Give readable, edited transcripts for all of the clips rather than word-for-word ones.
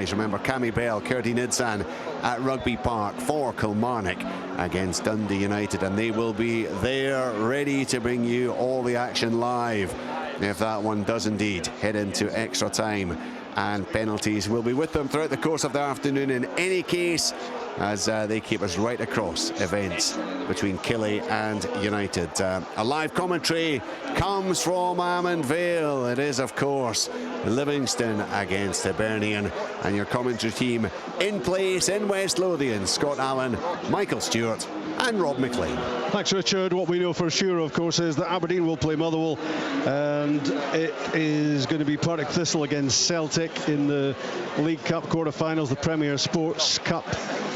organise. Remember, Cammy Bell, Curdy Nidsan at Rugby Park for Kilmarnock against Dundee United, and they will be there ready to bring you all the action live if that one does indeed head into extra time and penalties. We'll be with them throughout the course of the afternoon in any case, as they keep us right across events between Killie and United. A live commentary comes from Almond Vale. It is, of course, Livingston against Hibernian, and your commentary team in place in West Lothian: Scott Allen, Michael Stewart and Rob McLean. Thanks, Richard. What we know for sure, of course, is that Aberdeen will play Motherwell, and it is going to be Partick Thistle against Celtic in the League Cup quarter-finals, the Premier Sports Cup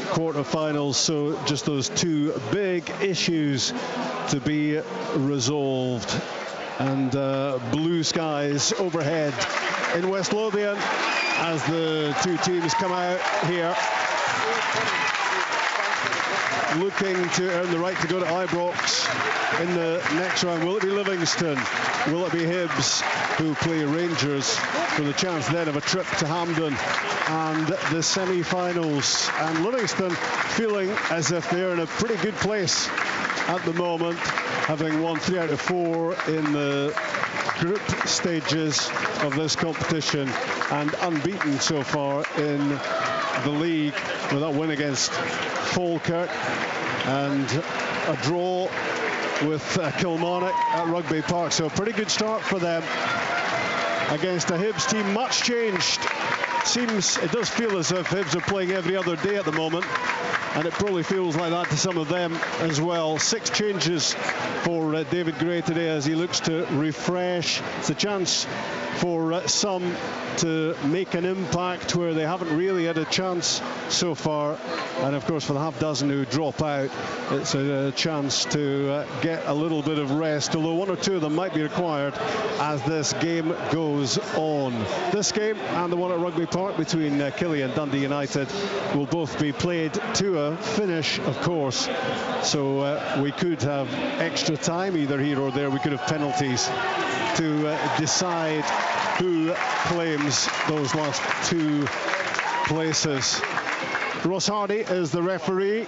quarter-finals. So just those two big issues to be resolved. And blue skies overhead in West Lothian as the two teams come out here, looking to earn the right to go to Ibrox in the next round. Will it be Livingston? Will it be Hibs, who play Rangers, for the chance then of a trip to Hampden and the semi-finals? And Livingston feeling as if they're in a pretty good place at the moment, having won 3 out of 4 in the group stages of this competition and unbeaten so far in the league, with that win against Falkirk and a draw with Kilmarnock at Rugby Park. So a pretty good start for them against a Hibs team much changed. It does feel as if Hibs are playing every other day at the moment, and it probably feels like that to some of them as well. 6 changes for David Gray today as he looks to refresh. It's a chance for some to make an impact where they haven't really had a chance so far, and of course for the half dozen who drop out, it's a chance to get a little bit of rest, although 1 or 2 of them might be required as this game goes on. This game and the one at Rugby Park between Killie and Dundee United will both be played to a finish, of course, so we could have extra time either here or there. We could have penalties to decide who claims those last 2 places. Ross Hardy is the referee.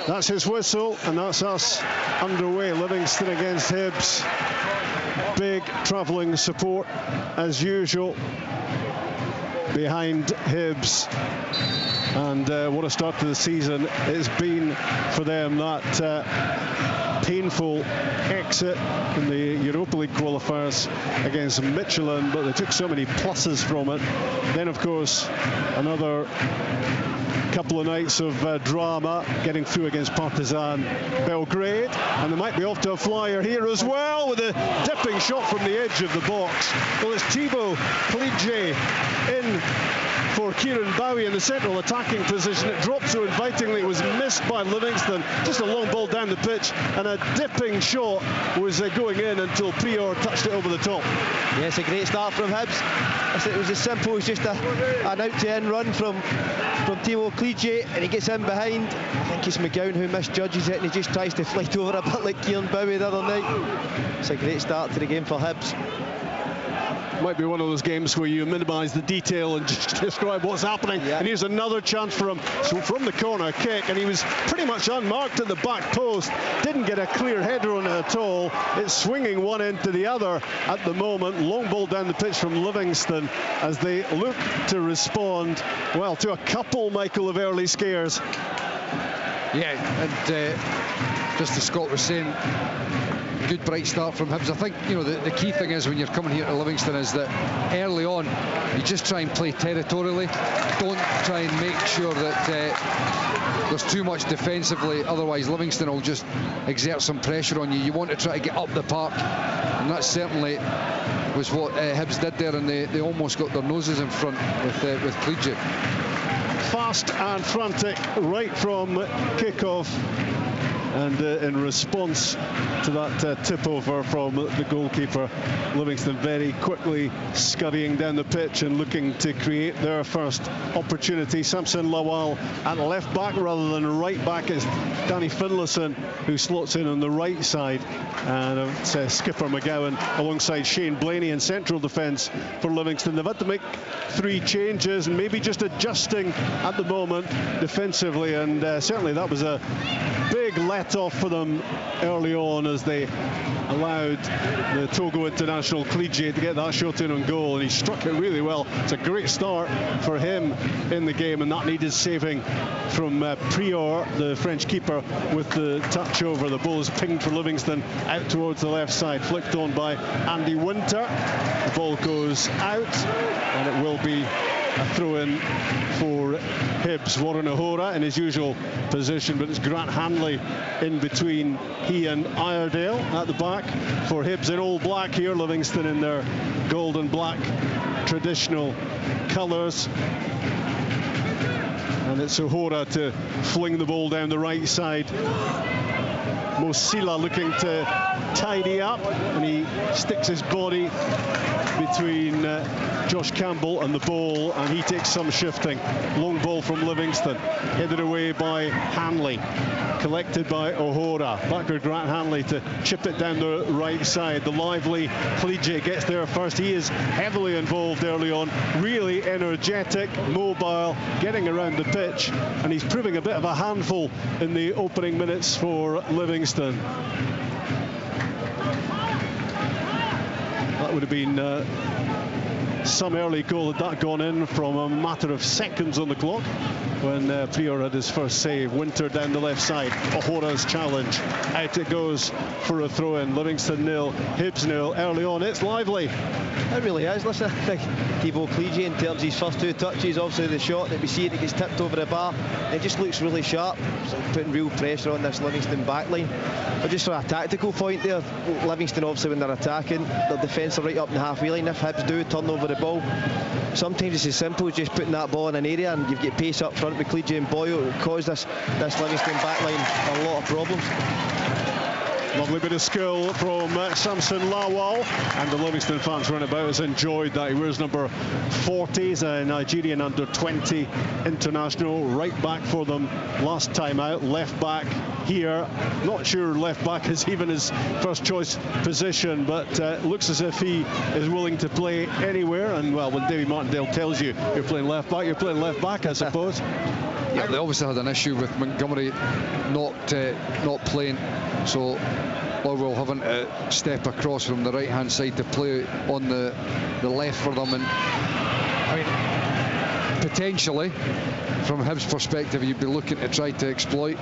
That's his whistle, and that's us underway. Livingston against Hibs. Big travelling support as usual behind Hibs, and what a start to the season it's been for them. That painful exit in the Europa League qualifiers against Michelin, but they took so many pluses from it. Then of course another couple of nights of drama getting through against Partizan Belgrade, and they might be off to a flyer here as well with a dipping shot from the edge of the box. Well, it's Thibaut Clige in for Kieran Bowie in the central attacking position. It dropped so invitingly, it was missed by Livingston. Just a long ball down the pitch, and a dipping shot was going in until Prior touched it over the top. Yes, a great start from Hibs. It was as simple as just an out-to-end run from Thibaut Clige, and he gets in behind. I think it's McGowan who misjudges it, and he just tries to flight over a bit like Kieran Bowie the other night. It's a great start to the game for Hibs. Might be one of those games where you minimise the detail and just describe what's happening. Yeah. And here's another chance for him. So from the corner kick, and he was pretty much unmarked at the back post. Didn't get a clear header on it at all. It's swinging one end to the other at the moment. Long ball down the pitch from Livingston as they look to respond, well, to a couple, Michael, of early scares. Yeah, and just as Scott was saying, good bright start from Hibs. I think, you know, the key thing is when you're coming here to Livingston is that early on you just try and play territorially. Don't try and make sure that there's too much defensively, otherwise Livingston will just exert some pressure on you. You want to try to get up the park, and that certainly was what Hibs did there, and they almost got their noses in front with Clige. Fast and frantic right from kick-off. And in response to that tip over from the goalkeeper, Livingston very quickly scurrying down the pitch and looking to create their first opportunity. Samson Lawal at left back rather than right back. It's Danny Finlayson who slots in on the right side, and it's Skipper McGowan alongside Shane Blaney in central defence for Livingston. They've had to make 3 changes and maybe just adjusting at the moment defensively, and certainly that was a big let-off for them early on as they allowed the Togo international Clige to get that shot in on goal, and he struck it really well. It's a great start for him in the game, and that needed saving from Prior, the French keeper, with the touch over. The ball is pinged for Livingston out towards the left side, flicked on by Andy Winter. The ball goes out, and it will be a throw-in for Hibs. Warren O'Hora in his usual position, but it's Grant Hanley in between he and Iredale at the back for Hibs in all black here. Livingston in their gold and black traditional colours. And it's O'Hora to fling the ball down the right side. Mosila looking to tidy up, and he sticks his body between Josh Campbell and the ball, and he takes some shifting. Long ball from Livingston, headed away by Hanley, collected by O'Hora. Backward Grant Hanley to chip it down the right side. The lively Clige gets there first. He is heavily involved early on, really energetic, mobile, getting around the pitch, and he's proving a bit of a handful in the opening minutes for Livingston. That would have been some early goal had that gone in from a matter of seconds on the clock when Prior had his first save. Winter down the left side. O'Hora's challenge. Out it goes for a throw-in. Livingston 0, Hibs 0. Early on, it's lively. It really is. Listen, I think Thibaut Clige, in terms of his first 2 touches, obviously the shot that we see, it gets tipped over the bar, it just looks really sharp. It's putting real pressure on this Livingston backline. But just from a tactical point there, Livingston obviously when they're attacking, their defence are right up in the halfway line. If Hibs do turn over the ball, sometimes it's as simple as just putting that ball in an area, and you've got pace up front with Clige and Boyle. It will cause this Livingston backline a lot of problems. Lovely bit of skill from Samson Lawal, and the Livingston fans round about has enjoyed that. He wears number 40, he's a Nigerian under-20 international, right back for them last time out, left back here. Not sure left back is even his first choice position, but looks as if he is willing to play anywhere. And well, when Davy Martindale tells you you're playing left back, I suppose. Yeah, they obviously had an issue with Montgomery not playing, so Lowell having to step across from the right-hand side to play on the left for them. And I mean, potentially, from Hibs' perspective, you'd be looking to try to exploit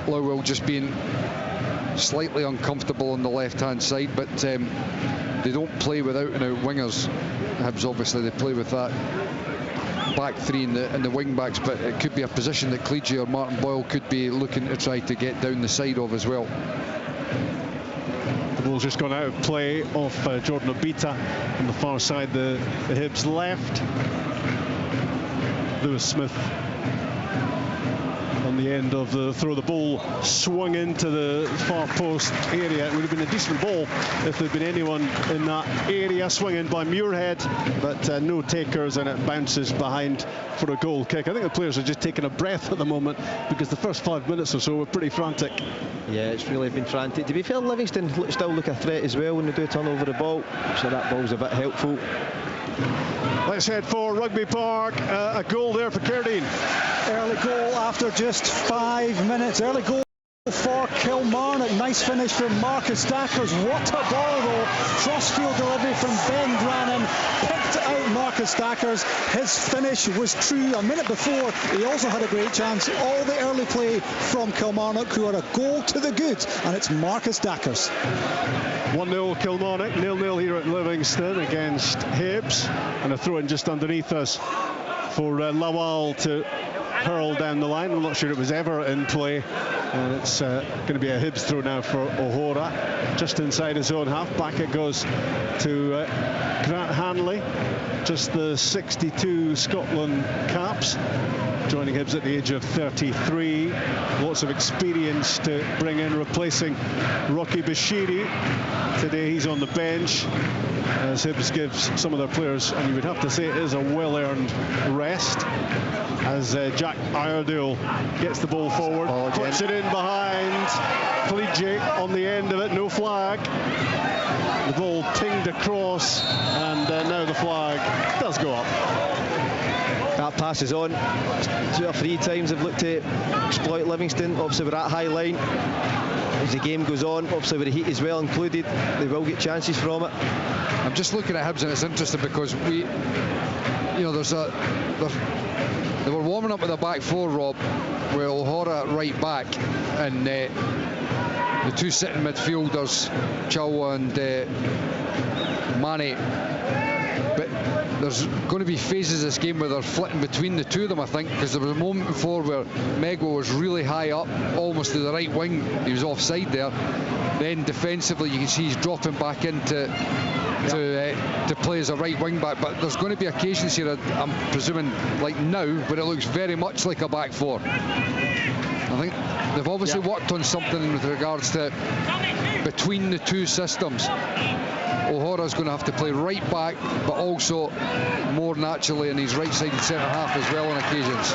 Lowell just being slightly uncomfortable on the left-hand side, but they don't play without wingers. Hibs obviously they play with that back 3 and the wing backs, but it could be a position that Clige or Martin Boyle could be looking to try to get down the side of as well. The ball's just gone out of play off Jordan Obita on the far side, the Hibs left. Lewis Smith on the end of the throw. The ball swung into the far post area. It would have been a decent ball if there'd been anyone in that area. Swinging by Muirhead, but no takers, and it bounces behind for a goal kick. I think the players are just taking a breath at the moment because the first 5 minutes or so were pretty frantic. Yeah, it's really been frantic. To be fair, Livingston still look a threat as well when they do turn over the ball, so that ball's a bit helpful. Let's head for Rugby Park. A goal there for Cerdine. Early goal after just 5 minutes. Early goal for Kilmarnock. Nice finish from Marcus Dackers. What a ball though. Crossfield delivery from Ben Brannan. Picked out Marcus Dackers. His finish was true. A minute before, he also had a great chance. All the early play from Kilmarnock, who are a goal to the good, and it's Marcus Dackers. 1-0 Kilmarnock, 0-0 here at Livingston against Hibs, and a throw-in just underneath us for Lawal to hurl down the line. I'm not sure it was ever in play, and it's going to be a Hibs throw now for O'Hora, just inside his own half. Back it goes to Grant Hanley. just the 62 Scotland caps, joining Hibs at the age of 33. Lots of experience to bring in, replacing Rocky Bashiri. Today he's on the bench as Hibs gives some of their players, and you would have to say it is a well-earned rest, as Jack Iredale gets the ball forward, puts it in behind Cleage on the end of it, no flag. The ball pinged across, and now the flag does go up. That pass is on. 2 or 3 times they've looked to exploit Livingston. Obviously we're at high line. As the game goes on, obviously with the heat as well included, they will get chances from it. I'm just looking at Hibs, and it's interesting because they were warming up with a back 4, Rob, with O'Hara right back, and the 2 sitting midfielders, Chow and Mane. But there's going to be phases of this game where they're flitting between the 2 of them, I think, because there was a moment before where Megwa was really high up, almost to the right wing. He was offside there. Then defensively, you can see he's dropping back into to play as a right wing back. But there's going to be occasions here, I'm presuming, like now, where it looks very much like a back 4. I think they've obviously worked on something with regards to between the 2 systems. O'Hara's going to have to play right back, but also more naturally in his right side centre half as well on occasions.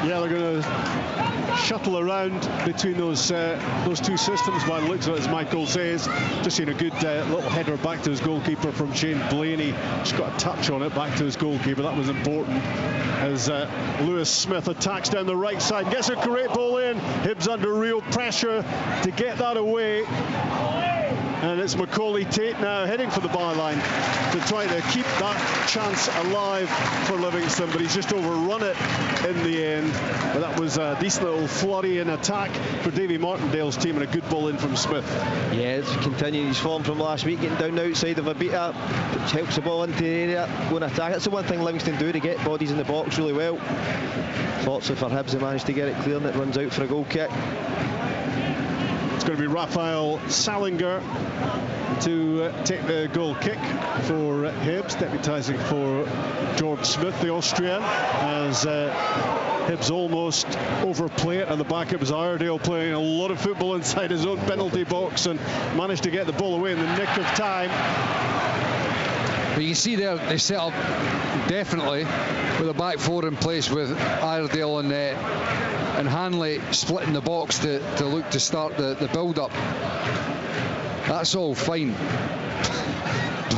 Yeah, they're going to shuttle around between those 2 systems by the looks of it, as Michael says. Just seen a good little header back to his goalkeeper from Shane Blaney. Just got a touch on it back to his goalkeeper. That was important, as Lewis Smith attacks down the right side, gets a great ball in. Hibs under real pressure to get that away. And it's Macaulay Tate now heading for the byline to try to keep that chance alive for Livingston, but he's just overrun it in the end. But that was a decent little flurry in attack for Davy Martindale's team, and a good ball in from Smith. Yeah, it's continuing his form from last week, getting down the outside of a beater, which helps the ball into the area, going attack. That's the one thing Livingston do, to get bodies in the box really well. Fortunately for Hibs, they managed to get it clear, and it runs out for a goal kick. It's going to be Raphael Salinger to take the goal kick for Hibs, deputising for George Smith, the Austrian, as Hibs almost overplay it at the back. It was Iredale playing a lot of football inside his own penalty box and managed to get the ball away in the nick of time. But you can see there, they set up definitely with a back 4 in place, with Iredale and Hanley splitting the box to look to start the build-up. That's all fine.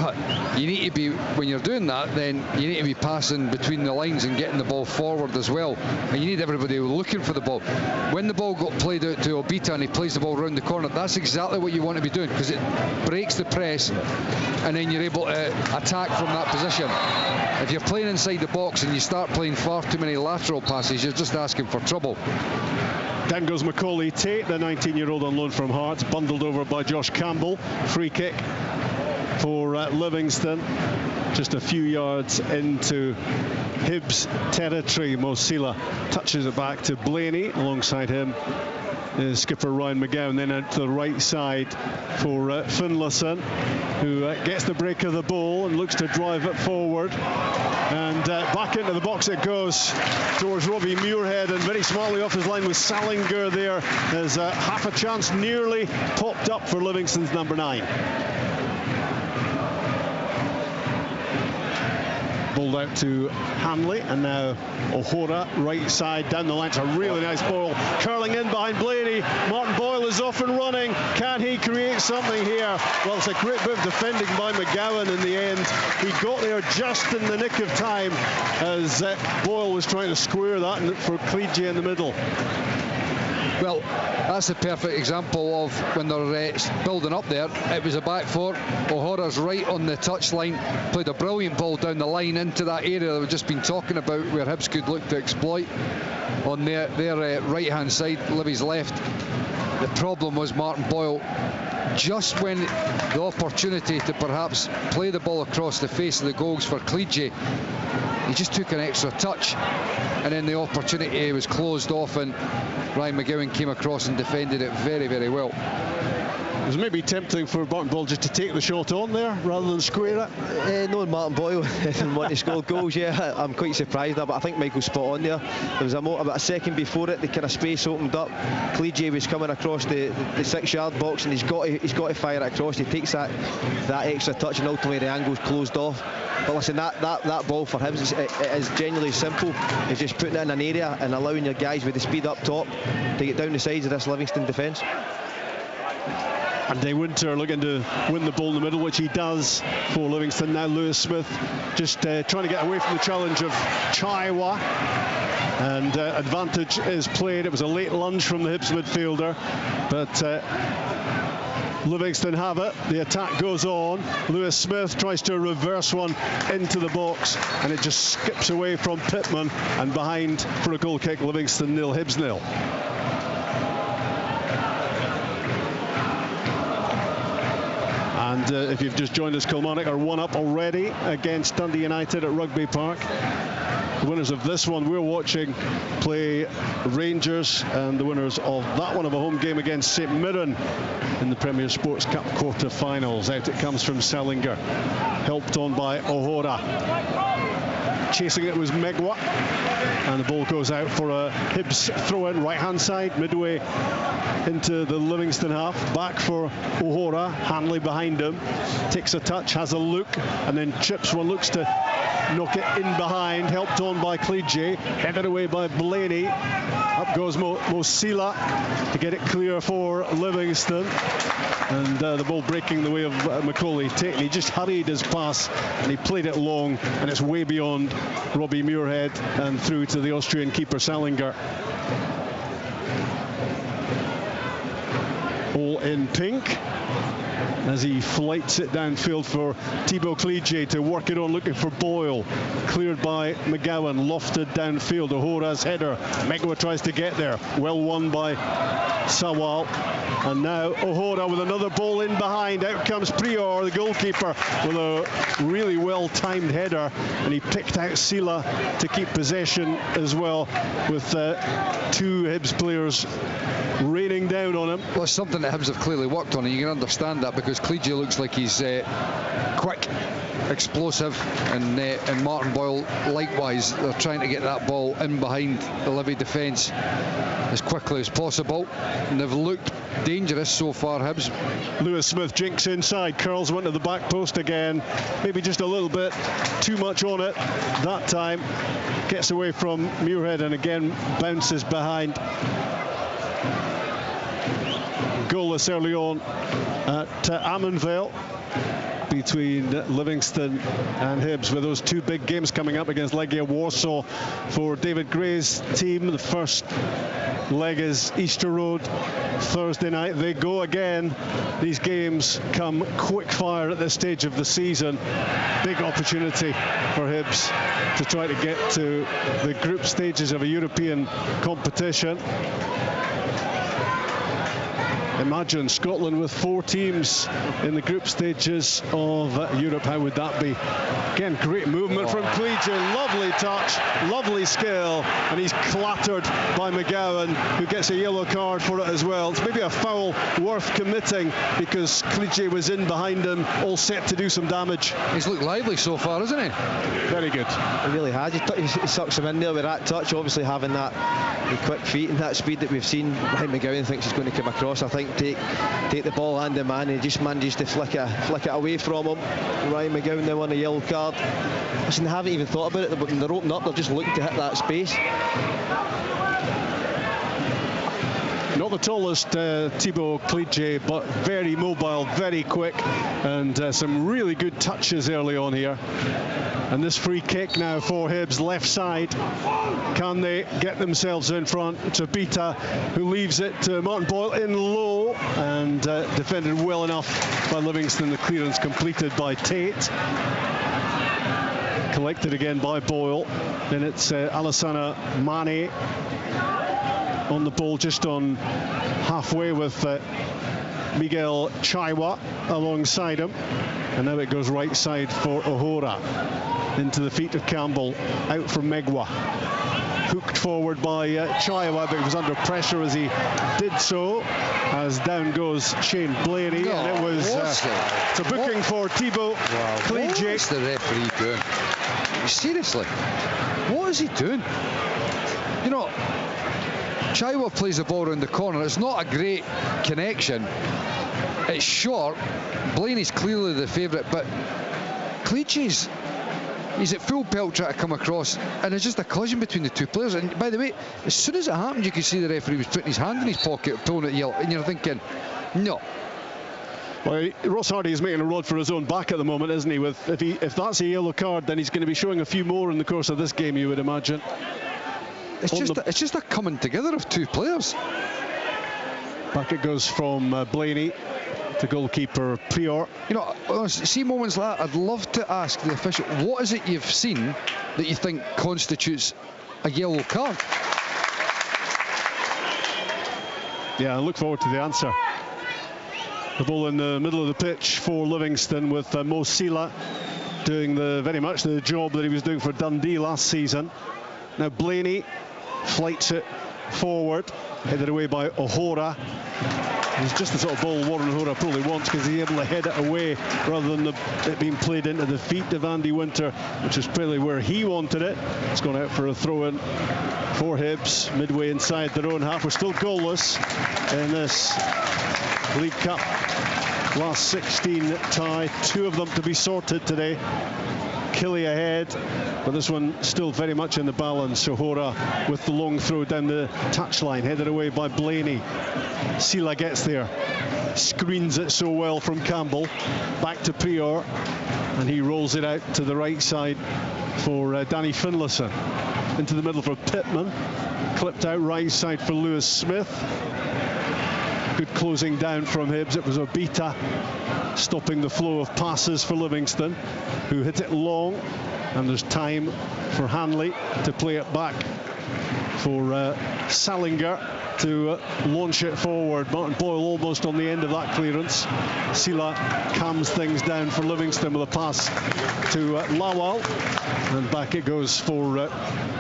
But you need to be, when you're doing that, then you need to be passing between the lines and getting the ball forward as well. And you need everybody looking for the ball. When the ball got played out to Obita and he plays the ball round the corner, that's exactly what you want to be doing, because it breaks the press and then you're able to attack from that position. If you're playing inside the box and you start playing far too many lateral passes, you're just asking for trouble. Down goes Macaulay Tate, the 19-year-old on loan from Hearts, bundled over by Josh Campbell. Free kick for Livingston, just a few yards into Hibs territory. Mosila touches it back to Blaney. Alongside him is skipper Ryan McGowan, then out to the right side for Finlayson, who gets the break of the ball and looks to drive it forward. And back into the box it goes towards Robbie Muirhead, and very smartly off his line with Salinger there. There's half a chance nearly popped up for Livingston's number 9. Balled out to Hanley, and now O'Hara right side down the line. It's a really nice ball curling in behind Blaney. Martin Boyle is off and running. Can he create something here? Well, it's a great bit of defending by McGowan in the end. He got there just in the nick of time as Boyle was trying to square that for Cleage in the middle. Well, that's a perfect example of when they're building up there. It was a back 4. O'Hara's right on the touchline, played a brilliant ball down the line into that area that we've just been talking about, where Hibs could look to exploit on their right-hand side, Livy's left. The problem was Martin Boyle, just when the opportunity to perhaps play the ball across the face of the goals for Cleage, he just took an extra touch, and then the opportunity was closed off, and Ryan McGowan came across and defended it very, very well. It was maybe tempting for Martin Boyle just to take the shot on there rather than square it. No, Martin Boyle didn't want to score goals. Yeah, I'm quite surprised there, but I think Michael's spot on there. There was about a second before it, the kind of space opened up. Cleege was coming across the 6-yard box, and he's got to fire it across. He takes that extra touch, and ultimately the angle's closed off. But listen, that ball for him is genuinely simple. It's just putting it in an area and allowing your guys with the speed up top to get down the sides of this Livingston defence. And Day Winter looking to win the ball in the middle, which he does for Livingston. Now Lewis Smith just trying to get away from the challenge of Chaiwa. And advantage is played. It was a late lunge from the Hibs midfielder, but Livingston have it. The attack goes on. Lewis Smith tries to reverse one into the box, and it just skips away from Pittman, and behind for a goal kick. Livingston 0, Hibs 0. And if you've just joined us, Kilmarnock are 1-up already against Dundee United at Rugby Park. The winners of this one we're watching play Rangers, and the winners of that one of a home game against St Mirren in the Premier Sports Cup quarter-finals. Out it comes from Salinger, helped on by O'Hora. Chasing it was Megwa, and the ball goes out for a Hibs throw-in, right-hand side, midway into the Livingston half. Back for O'Hora, Hanley behind him, takes a touch, has a look, and then chips one, looks to knock it in behind, helped on by Cleege, headed away by Blaney. Up goes Mosila to get it clear for Livingston, and the ball breaking the way of Macaulay Tate. He just hurried his pass and he played it long, and it's way beyond Robbie Muirhead and through to the Austrian keeper Salinger. All in pink as he flights it downfield for Thibaut Cleege to work it on, looking for Boyle. Cleared by McGowan, lofted downfield. O'Hora's header. Megwa tries to get there. Well won by Sawal. And now O'Hora with another ball in behind. Out comes Prior, the goalkeeper, with a really well-timed header. And he picked out Sila to keep possession as well, with 2 Hibs players raining down on him. Well, it's something that Hibs have clearly worked on, and you can understand that because Cleege looks like he's quick, explosive, and Martin Boyle likewise. They're trying to get that ball in behind the Livy defence as quickly as possible, and they've looked dangerous so far, Hibs. Lewis Smith jinks inside, curls one to the back post again, maybe just a little bit too much on it that time. Gets away from Muirhead and again bounces behind. Goalless early on at Ammanville between Livingston and Hibs, with those 2 big games coming up against Legia Warsaw for David Gray's team. The first leg is Easter Road Thursday night. They go again. These games come quick fire at this stage of the season. Big opportunity for Hibs to try to get to the group stages of a European competition. Imagine Scotland with 4 teams in the group stages of Europe. How would that be? Again, great movement from Cleege. Lovely touch, lovely skill, and he's clattered by McGowan, who gets a yellow card for it as well. It's maybe a foul worth committing because Cleege was in behind him, all set to do some damage. He's looked lively so far, hasn't he? Very good. He really has. He sucks him in there with that touch, obviously having the quick feet and that speed that we've seen. I think McGowan thinks he's going to come across. I think take the ball hand in man, and he just manages to flick it away from him. Ryan McGowan now on a yellow card. Listen, they haven't even thought about it, but when they're opening up, they're just looking to hit that space. Not the tallest Thibaut Cleege, but very mobile, very quick, and some really good touches early on here. And this free kick now for Hibs, left side. Can they get themselves in front? Tabita, who leaves it to Martin Boyle in low, and defended well enough by Livingston. The clearance completed by Tate. Collected again by Boyle. Then it's Alassana Mane on the ball, just on halfway with Miguel Chaiwa alongside him. And now it goes right side for O'Hora. Into the feet of Campbell, out from Megwa. Hooked forward by Chaiwa, but he was under pressure as he did so. As down goes Shane Blaney, and it was it's a booking for Thibaut Clige. What's the referee doing? Seriously, what is he doing? You know, Chaiwa plays the ball around the corner. It's not a great connection. It's short. Blaney's clearly the favourite, but Clige's, he's at full pelt trying to come across, and there's just a collision between the two players. And by the way, as soon as it happened, you could see the referee was putting his hand in his pocket, pulling it yellow, and you're thinking, no. Well, Ross Hardy is making a rod for his own back at the moment, isn't he? If that's a yellow card, then he's going to be showing a few more in the course of this game, you would imagine. It's just a coming together of two players. Back it goes from Blaney to goalkeeper Prior. You know, see moments like that, I'd love to ask the official, what is it you've seen that you think constitutes a yellow card? Yeah, I look forward to the answer. The ball in the middle of the pitch for Livingston, with Mo Sila doing very much the job that he was doing for Dundee last season. Now Blaney flights it forward, headed away by O'Hora. It's just the sort of ball Warren O'Hora probably wants, because he's able to head it away rather than it being played into the feet of Andy Winter, which is probably where he wanted it. It's gone out for a throw-in for Hibs, midway inside their own half. We're still goalless in this League Cup last 16 tie. Two of them to be sorted today. Killy ahead, but this one still very much in the balance. O'Hora with the long throw down the touchline, headed away by Blaney. Sila gets there, screens it so well from Campbell, back to Prior, and he rolls it out to the right side for Danny Finlayson. Into the middle for Pittman, clipped out right side for Lewis Smith. Good closing down from Hibs. It was Obita stopping the flow of passes for Livingston, who hit it long, and there's time for Hanley to play it back for Salinger to launch it forward. Martin Boyle almost on the end of that clearance. Sila calms things down for Livingston with a pass to Lawal, and back it goes for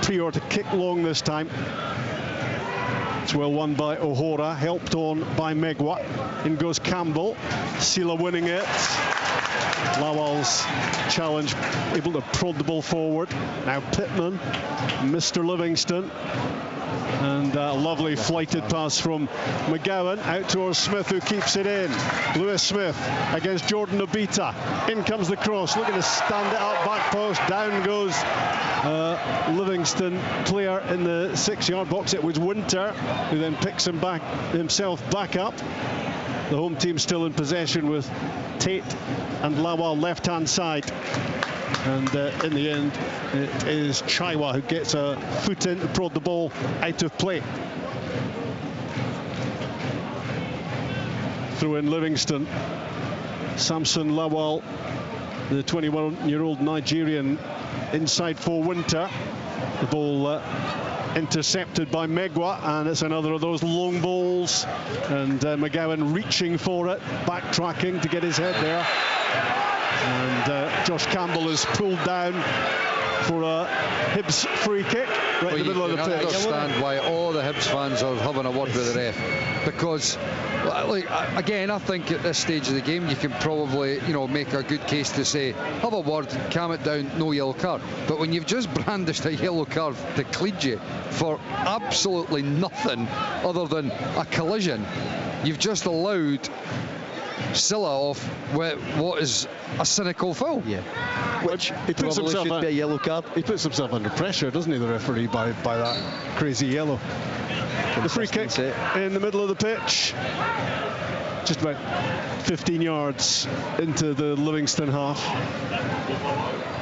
Prior to kick long this time. It's well won by O'Hora, helped on by Megwa. In goes Campbell. Sila winning it. Lawal's challenge, able to prod the ball forward. Now Pittman, Mr. Livingston. And a lovely flighted pass from McGowan out towards Smith, who keeps it in. Lewis Smith against Jordan Obita. In comes the cross, looking to stand it up, back post. Down goes Livingston player in the 6-yard box. It was Winter, who then picks himself back up. The home team still in possession with Tate and Lawal left-hand side. And in the end, it is Chaiwa who gets a foot in to prod the ball out of play. Through in Livingston. Samson Lawal, the 21-year-old Nigerian, inside for Winter. The ball intercepted by Megwa, and it's another of those long balls. And McGowan reaching for it, backtracking to get his head there. And Josh Campbell is pulled down for a Hibs free kick right in the middle of the pitch. I understand why all the Hibs fans are having a word with the ref, because like, again, I think at this stage of the game you can probably, you know, make a good case to say have a word, calm it down, no yellow card. But when you've just brandished a yellow card to Clige for absolutely nothing other than a collision, you've just allowed Silla off with what is a cynical foul. Yeah, which he puts himself should be a yellow card. He puts himself under pressure, doesn't he, the referee, by that crazy yellow. The free kick in the middle of the pitch, just about 15 yards into the Livingston half.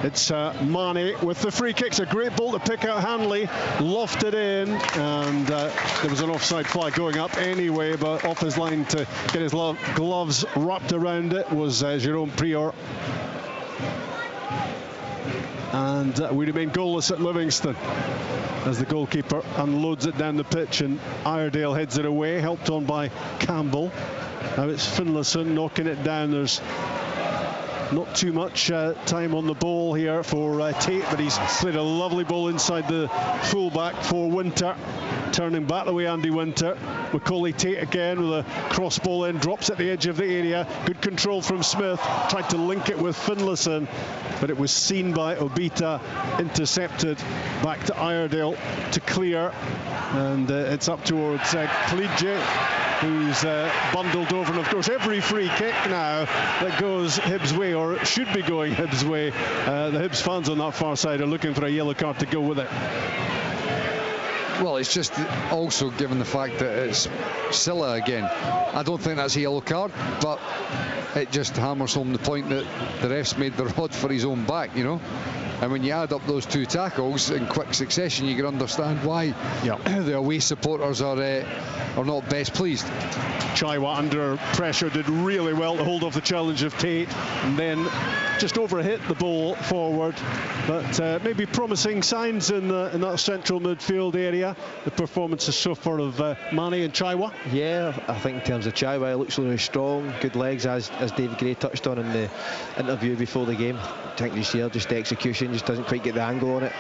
It's Mane with the free kicks. A great ball to pick out Hanley, lofted in, and there was an offside flag going up anyway, but off his line to get his gloves wrapped around it was Jerome Prior. And we remain goalless at Livingston as the goalkeeper unloads it down the pitch, and Iredale heads it away, helped on by Campbell. Now it's Finlayson knocking it down. There's not too much time on the ball here for Tate, but he's played a lovely ball inside the fullback for Winter. Turning back the way Andy Winter. Macaulay Tate again with a cross ball in, drops at the edge of the area. Good control from Smith, tried to link it with Finlayson, but it was seen by Obita, intercepted back to Iredale to clear, and it's up towards Kalidje, who's bundled over. And of course every free kick now that goes Hibs' way, or should be going Hibs' way, the Hibs fans on that far side are looking for a yellow card to go with it. Well, it's just also given the fact that it's Silla again. I don't think that's a yellow card, but it just hammers home the point that the ref's made the rod for his own back, you know. And when you add up those two tackles in quick succession, you can understand why the away supporters are not best pleased. Chaiwa under pressure did really well to hold off the challenge of Tate, and then just overhit the ball forward. But maybe promising signs in that central midfield area. The performances so far of Mane and Chaiwa. Yeah, I think in terms of Chaiwa, he looks really strong, good legs, as David Gray touched on in the interview before the game. I think this year just the execution just doesn't quite get the angle on it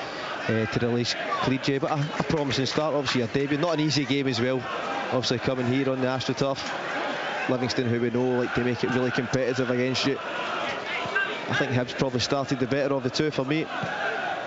to release Kalidje, but a promising start. Obviously a debut, not an easy game as well. Obviously coming here on the AstroTurf, Livingston, who we know like to make it really competitive against you. I think Hibs probably started the better of the two for me.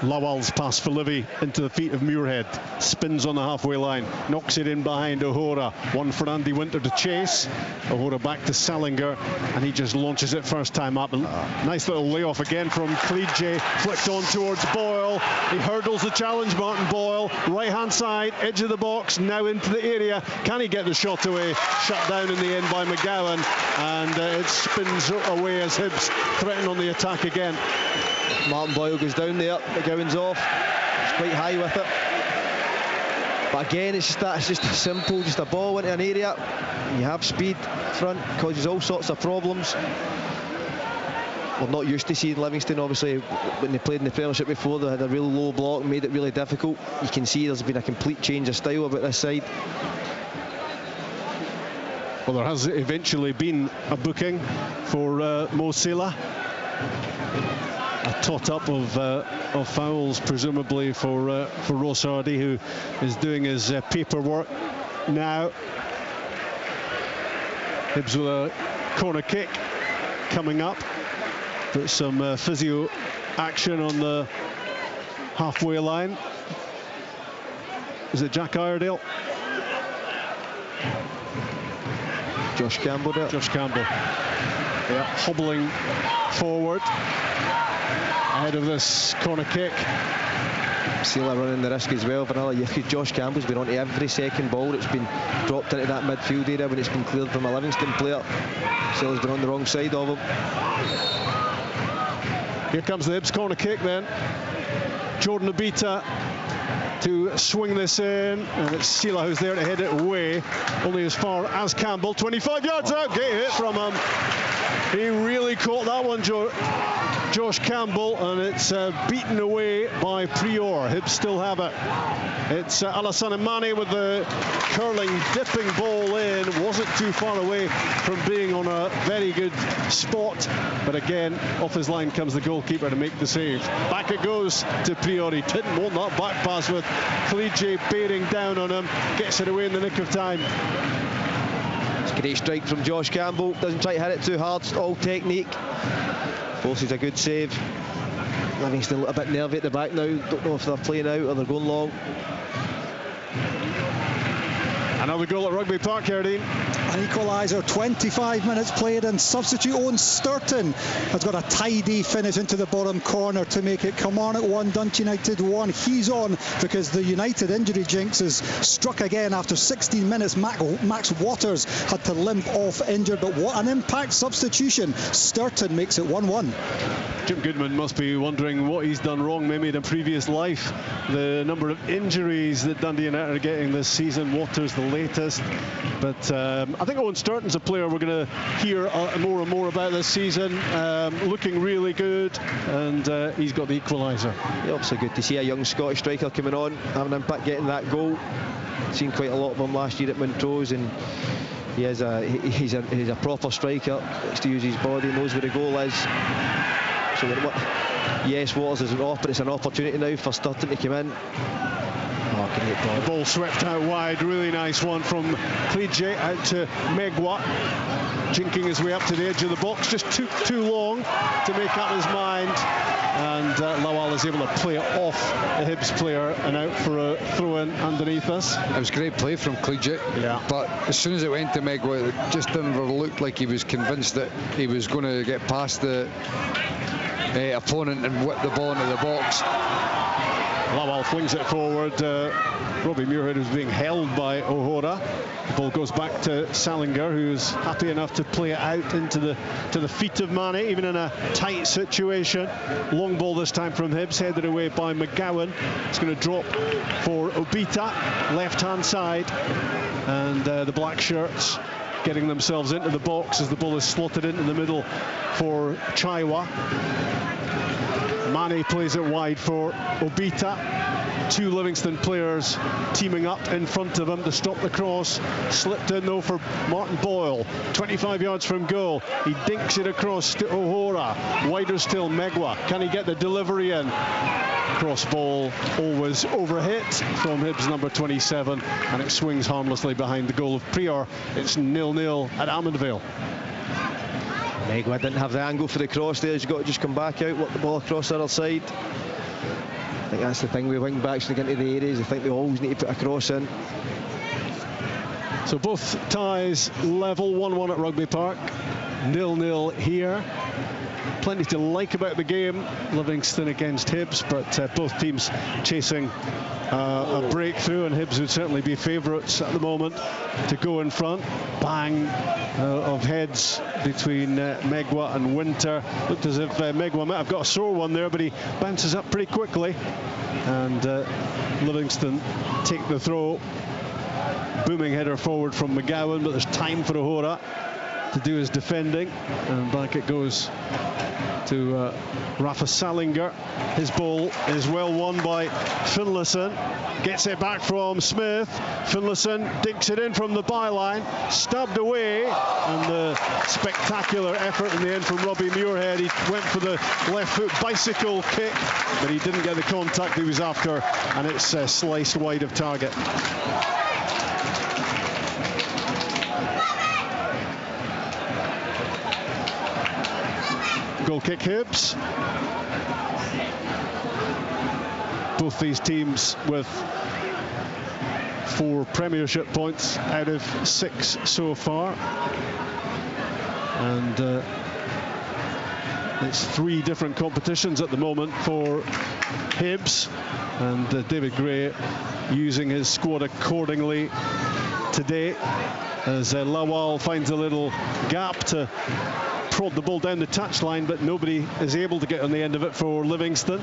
Lawal's pass for Livy into the feet of Muirhead, spins on the halfway line, knocks it in behind O'Hora. One for Andy Winter to chase. O'Hora back to Salinger, and he just launches it first time up. Nice little layoff again from Kalidje, flicked on towards Boyle. He hurdles the challenge, Martin Boyle. Right hand side, edge of the box, now into the area. Can he get the shot away? Shut down in the end by McGowan, and it spins away as Hibs threaten on the attack again. Martin Boyle goes down there, McGowan's off, he's quite high with it. But again, it's just simple, just a ball into an area. You have speed front, causes all sorts of problems. We're not used to seeing Livingston, obviously, when they played in the Premiership before, they had a really low block, made it really difficult. You can see there's been a complete change of style about this side. Well, there has eventually been a booking for Mo Salah. A tot-up of fouls, presumably for Ross Hardy, who is doing his paperwork now. Hibs with a corner kick coming up, but some physio action on the halfway line. Is it Jack Iredale? Josh Campbell there. Josh Campbell. Yeah, hobbling forward ahead of this corner kick. Sela running the risk as well. Vanilla, Josh Campbell's been on to every second ball that's been dropped into that midfield area when it's been cleared from a Livingston player. Sela's been on the wrong side of him. Here comes the Hibs corner kick then. Jordan Obita to swing this in, and it's Sela who's there to head it away, only as far as Campbell. 25 yards out, great hit from him. He really caught that one, Josh Campbell, and it's beaten away by Prior. Hibs still have it. It's Alassane Mane with the curling, dipping ball in. Wasn't too far away from being on a very good spot, but again, off his line comes the goalkeeper to make the save. Back it goes to Prior. He didn't want that back pass with Kalidje bearing down on him. Gets it away in the nick of time. It's a great strike from Josh Campbell. Doesn't try to hit it too hard. It's all technique. Forces a good save. Livingston a little bit nervy at the back now. Don't know if they're playing out or they're going long. Another goal at Rugby Park, Hibernian. An equaliser, 25 minutes played, and substitute Owen Sturton has got a tidy finish into the bottom corner to make it Kilmarnock 1, Dundee United 1. He's on because the United injury jinx is struck again after 16 minutes. Max Waters had to limp off injured, but what an impact substitution. Sturton makes it 1-1. Jim Goodman must be wondering what he's done wrong, maybe in a previous life. The number of injuries that Dundee United are getting this season, Waters the latest. But I think Owen Sturton's a player we're going to hear more and more about this season. Looking really good, and he's got the equaliser. Yeah, obviously good to see a young Scottish striker coming on, having an impact, getting that goal. Seen quite a lot of them last year at Montrose, and He's a proper striker. Likes to use his body, knows where the goal is. So yes, Waters isn't off, but it's an opportunity now for Sturton to come in. Oh, great ball. The ball swept out wide. Really nice one from Cleege out to Megwa. Jinking his way up to the edge of the box. Just took too long to make up his mind. And Lawal is able to play it off the Hibs player and out for a throw-in underneath us. It was great play from Cleege. Yeah. But as soon as it went to Megwa, it just didn't look like he was convinced that he was going to get past the opponent and whip the ball into the box. Lawal flings it forward. Robbie Muirhead was being held by O'Hora. The ball goes back to Salinger, who's happy enough to play it out into the feet of Mane, even in a tight situation. Long ball this time from Hibs, headed away by McGowan. It's going to drop for Obita, left-hand side. And the black shirts getting themselves into the box as the ball is slotted into the middle for Chaiwa. Mane plays it wide for Obita. Two Livingston players teaming up in front of him to stop the cross. Slipped in though for Martin Boyle. 25 yards from goal. He dinks it across to O'Hora. Wider still Megwa. Can he get the delivery in? Cross ball always overhit from Hibs number 27, and it swings harmlessly behind the goal of Prior. It's 0-0 at Almondvale. Megwa didn't have the angle for the cross there. He's got to just come back out, work the ball across the other side. I think that's the thing with wing backs when they get into the areas. I think they always need to put a cross in. So both ties level, 1-1 at Rugby Park, 0-0 here. Plenty to like about the game, Livingston against Hibs, but both teams chasing a breakthrough, and Hibs would certainly be favourites at the moment to go in front. Bang of heads between Megwa and Winter. Looked as if Megwa might have got a sore one there, but he bounces up pretty quickly. And Livingston take the throw. Booming header forward from McGowan, but there's time for O'Hora to do his defending, and back it goes to Rafa Salinger. His ball is well won by Finlayson. Gets it back from Smith. Finlayson dinks it in from the byline, stabbed away, and the spectacular effort in the end from Robbie Muirhead. He went for the left foot bicycle kick, but he didn't get the contact he was after, and it's sliced wide of target. Goal kick Hibs. Both these teams with 4 Premiership points out of 6 so far. And it's 3 different competitions at the moment for Hibs. And David Gray using his squad accordingly today as Lawal finds a little gap to prod the ball down the touchline, but nobody is able to get on the end of it for Livingston.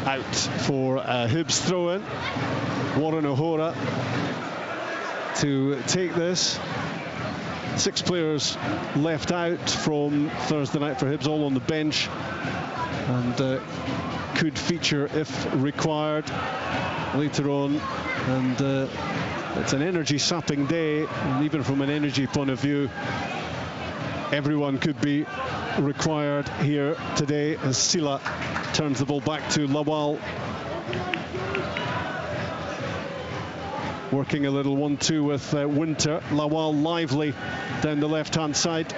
Out for Hibs throw-in. Warren O'Hora to take this. 6 players left out from Thursday night for Hibs, all on the bench, and could feature if required later on. And it's an energy-sapping day, and even from an energy point of view, everyone could be required here today as Sila turns the ball back to Lawal. Working a little 1-2 with Winter. Lawal lively down the left-hand side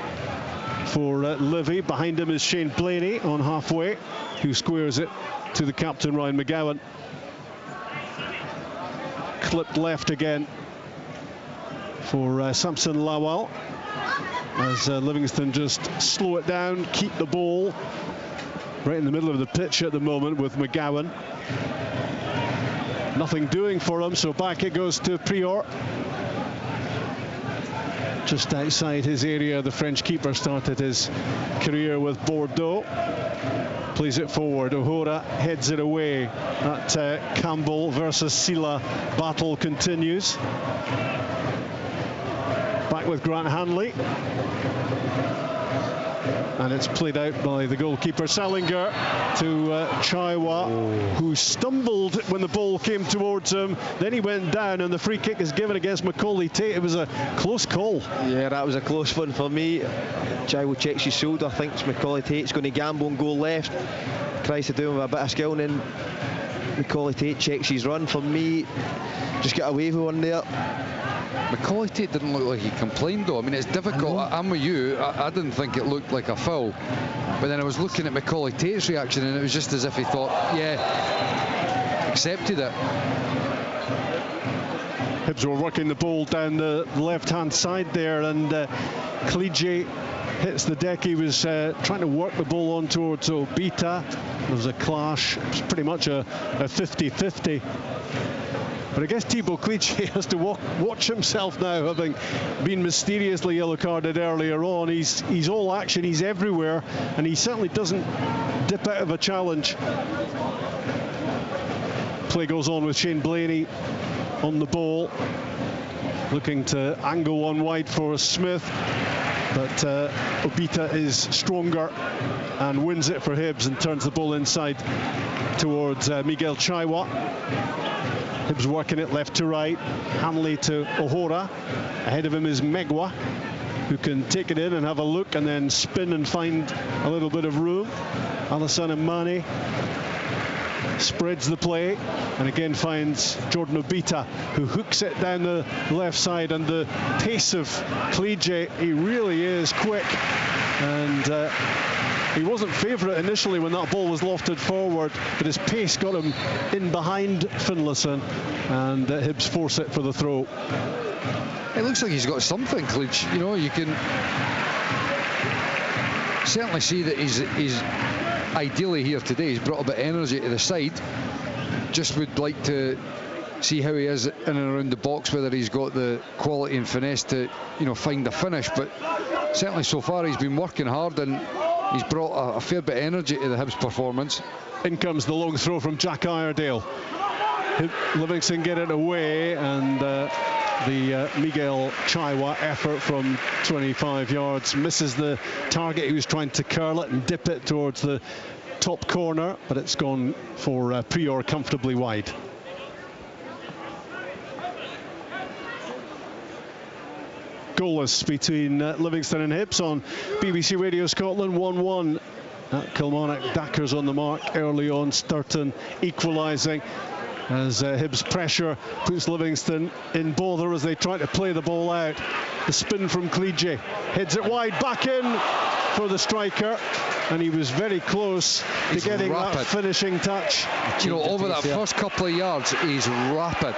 for Livy. Behind him is Shane Blaney on halfway, who squares it to the captain, Ryan McGowan. Clipped left again for Samson Lawal, as Livingston just slow it down, keep the ball right in the middle of the pitch at the moment with McGowan. Nothing doing for him, so back it goes to Prior. Just outside his area, the French keeper started his career with Bordeaux. Plays it forward. O'Hora heads it away. That Campbell versus Sila battle continues. Back with Grant Hanley. and it's played out by the goalkeeper Salinger to Chaiwa, who stumbled when the ball came towards him. Then he went down, and the free kick is given against Macaulay Tate. It was a close call. Yeah, that was a close one for me. Chaiwa checks his shoulder, thinks Macaulay Tate's going to gamble and go left. Tries to do him with a bit of skill, and then Macaulay Tate checks his run. For me, just get away with one there. Macaulay Tate didn't look like he complained though. I mean, it's difficult. I'm with you. I didn't think it looked like a foul. But then I was looking at Macaulay Tate's reaction, and it was just as if he thought, yeah, accepted it. Hibs were working the ball down the left-hand side there, and Cleege hits the deck. He was trying to work the ball on towards Obita. There was a clash. It was pretty much a 50-50. But I guess Thibaut Cleege has to watch himself now, having been mysteriously yellow-carded earlier on. He's all action, he's everywhere, and he certainly doesn't dip out of a challenge. Play goes on with Shane Blaney on the ball, looking to angle one wide for Smith, but Obita is stronger and wins it for Hibs and turns the ball inside towards Miguel Chaiwa. Hibs working it left to right. Hanley to O'Hora. Ahead of him is Megwa, who can take it in and have a look and then spin and find a little bit of room. Alassane Mane spreads the play and again finds Jordan Obita, who hooks it down the left side. And the pace of Cleege, he really is quick, and he wasn't favourite initially when that ball was lofted forward, but his pace got him in behind Finlayson, and Hibs force it for the throw. It looks like he's got something, Cleege. You know, you can certainly see that he's ideally here today. He's brought a bit of energy to the side. Just would like to see how he is in and around the box, whether he's got the quality and finesse to, you know, find a finish. But certainly so far he's been working hard, and he's brought a fair bit of energy to the Hibs performance. In comes the long throw from Jack Iredale. Livingston get it away, and the Miguel Chaiwa effort from 25 yards misses the target. He was trying to curl it and dip it towards the top corner, but it's gone for Prior comfortably wide. Goalless between Livingston and Hibs on BBC Radio Scotland. 1-1 at Kilmarnock. Dacker's on the mark early on. Sturton equalising as Hibs pressure puts Livingston in bother as they try to play the ball out. The spin from Cleege, heads it wide, back in for the striker, and he was very close to getting rapid. That finishing touch. You know, over that first couple of yards, he's rapid.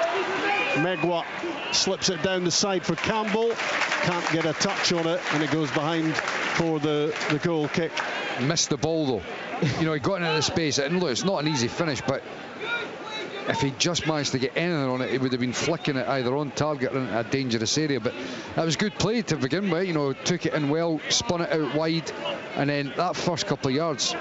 Megwa slips it down the side for Campbell, can't get a touch on it, and it goes behind for the goal kick. Missed the ball though. You know, he got into the space, and look, it's not an easy finish, but if he just managed to get anything on it, he would have been flicking it either on target or into a dangerous area. But that was good play to begin with. You know, took it in well, spun it out wide, and then that first couple of yards,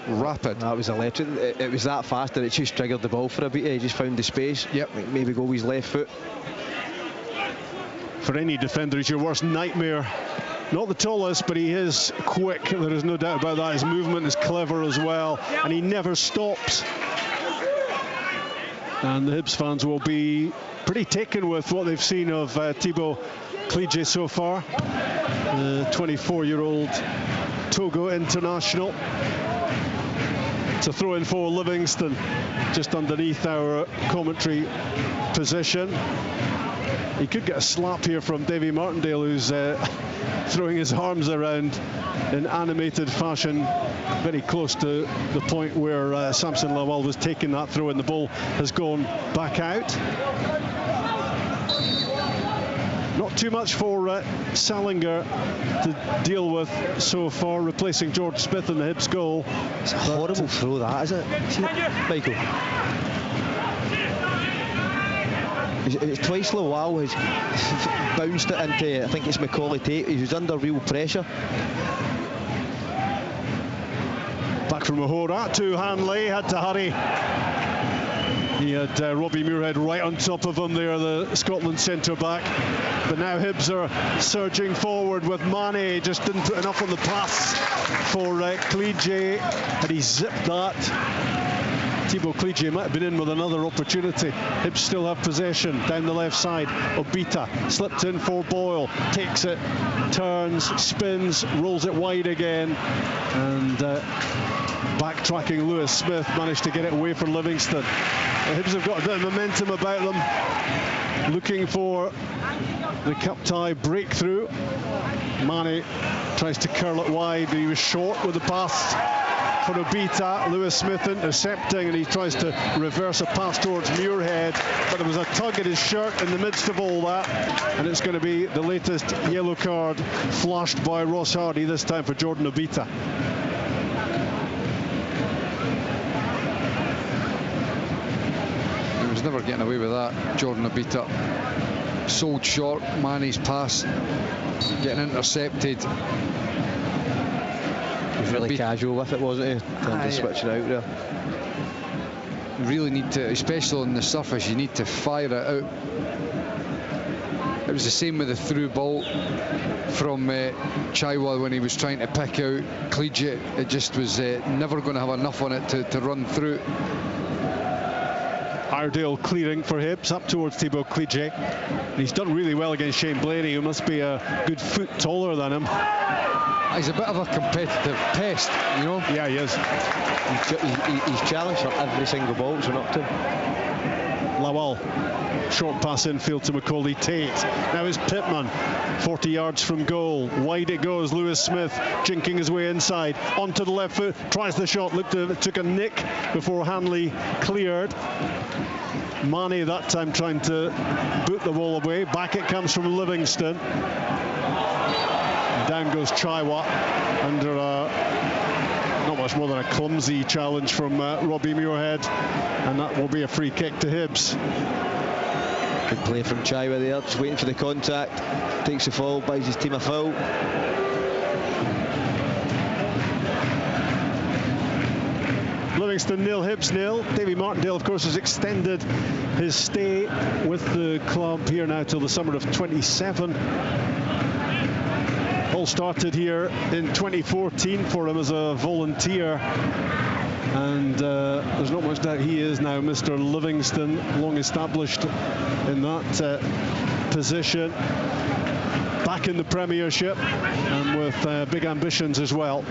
rapid. That was electric. It was that fast that it just triggered the ball for a bit. He just found the space. Yep. Maybe go with his left foot. For any defender, he's your worst nightmare. Not the tallest, but he is quick. There is no doubt about that. His movement is clever as well, and he never stops. And the Hibs fans will be pretty taken with what they've seen of Thibaut Cleege so far. The 24-year-old Togo international. It's a throw in for Livingston, just underneath our commentary position. He could get a slap here from Davy Martindale, who's throwing his arms around in animated fashion, very close to the point where Samson Lawal was taking that throw, and the ball has gone back out. Not too much for Salinger to deal with so far, replacing George Smith in the Hibs goal. It's a horrible throw, that, isn't it? See it, Michael? It's twice Lawal has bounced it into, I think it's Macaulay Tate. He was under real pressure. Back from O'Hora to Hanley, had to hurry. He had Robbie Muirhead right on top of him there, the Scotland centre-back. But now Hibs are surging forward with Mane. Just didn't put enough on the pass for Clige. Had he zipped that, Thibaut Clige might have been in with another opportunity. Hibs still have possession down the left side. Obita slipped in for Boyle, takes it, turns, spins, rolls it wide again, and backtracking Lewis Smith managed to get it away from Livingston. Hibs have got a bit of momentum about them, looking for the cup tie breakthrough. Mane tries to curl it wide, he was short with the pass for Obita. Lewis Smith intercepting, and he tries to reverse a pass towards Muirhead, but there was a tug at his shirt in the midst of all that, and it's going to be the latest yellow card flashed by Ross Hardy, this time for Jordan Obita. He was never getting away with that, Jordan Obita. Sold short, Mane's pass getting intercepted. He was really casual with it, wasn't he? Trying to switch it out there. Really need to, especially on the surface, you need to fire it out. It was the same with the through ball from Chaiwa when he was trying to pick out Clige. It just was never going to have enough on it to run through. Iredale clearing for Hibs up towards Thibaut Clige. He's done really well against Shane Blaney, who must be a good foot taller than him. He's a bit of a competitive pest, you know. Yeah, he is. He's challenged for every single ball that's up to him. Lawal, short pass infield to Macaulay Tate. Now it's Pittman, 40 yards from goal. Wide it goes, Lewis Smith jinking his way inside. Onto the left foot, tries the shot, took a nick before Hanley cleared. Mane that time trying to boot the ball away. Back it comes from Livingston. Down goes Chaiwa under not much more than a clumsy challenge from Robbie Muirhead, and that will be a free kick to Hibs. Good play from Chaiwa there, just waiting for the contact. Takes the foul, buys his team a foul. Livingston 0, Hibs 0. Davy Martindale, of course, has extended his stay with the club here now till the summer of 27. All started here in 2014 for him as a volunteer, and there's not much doubt he is now Mr. Livingston, long established in that position, back in the Premiership and with big ambitions as well.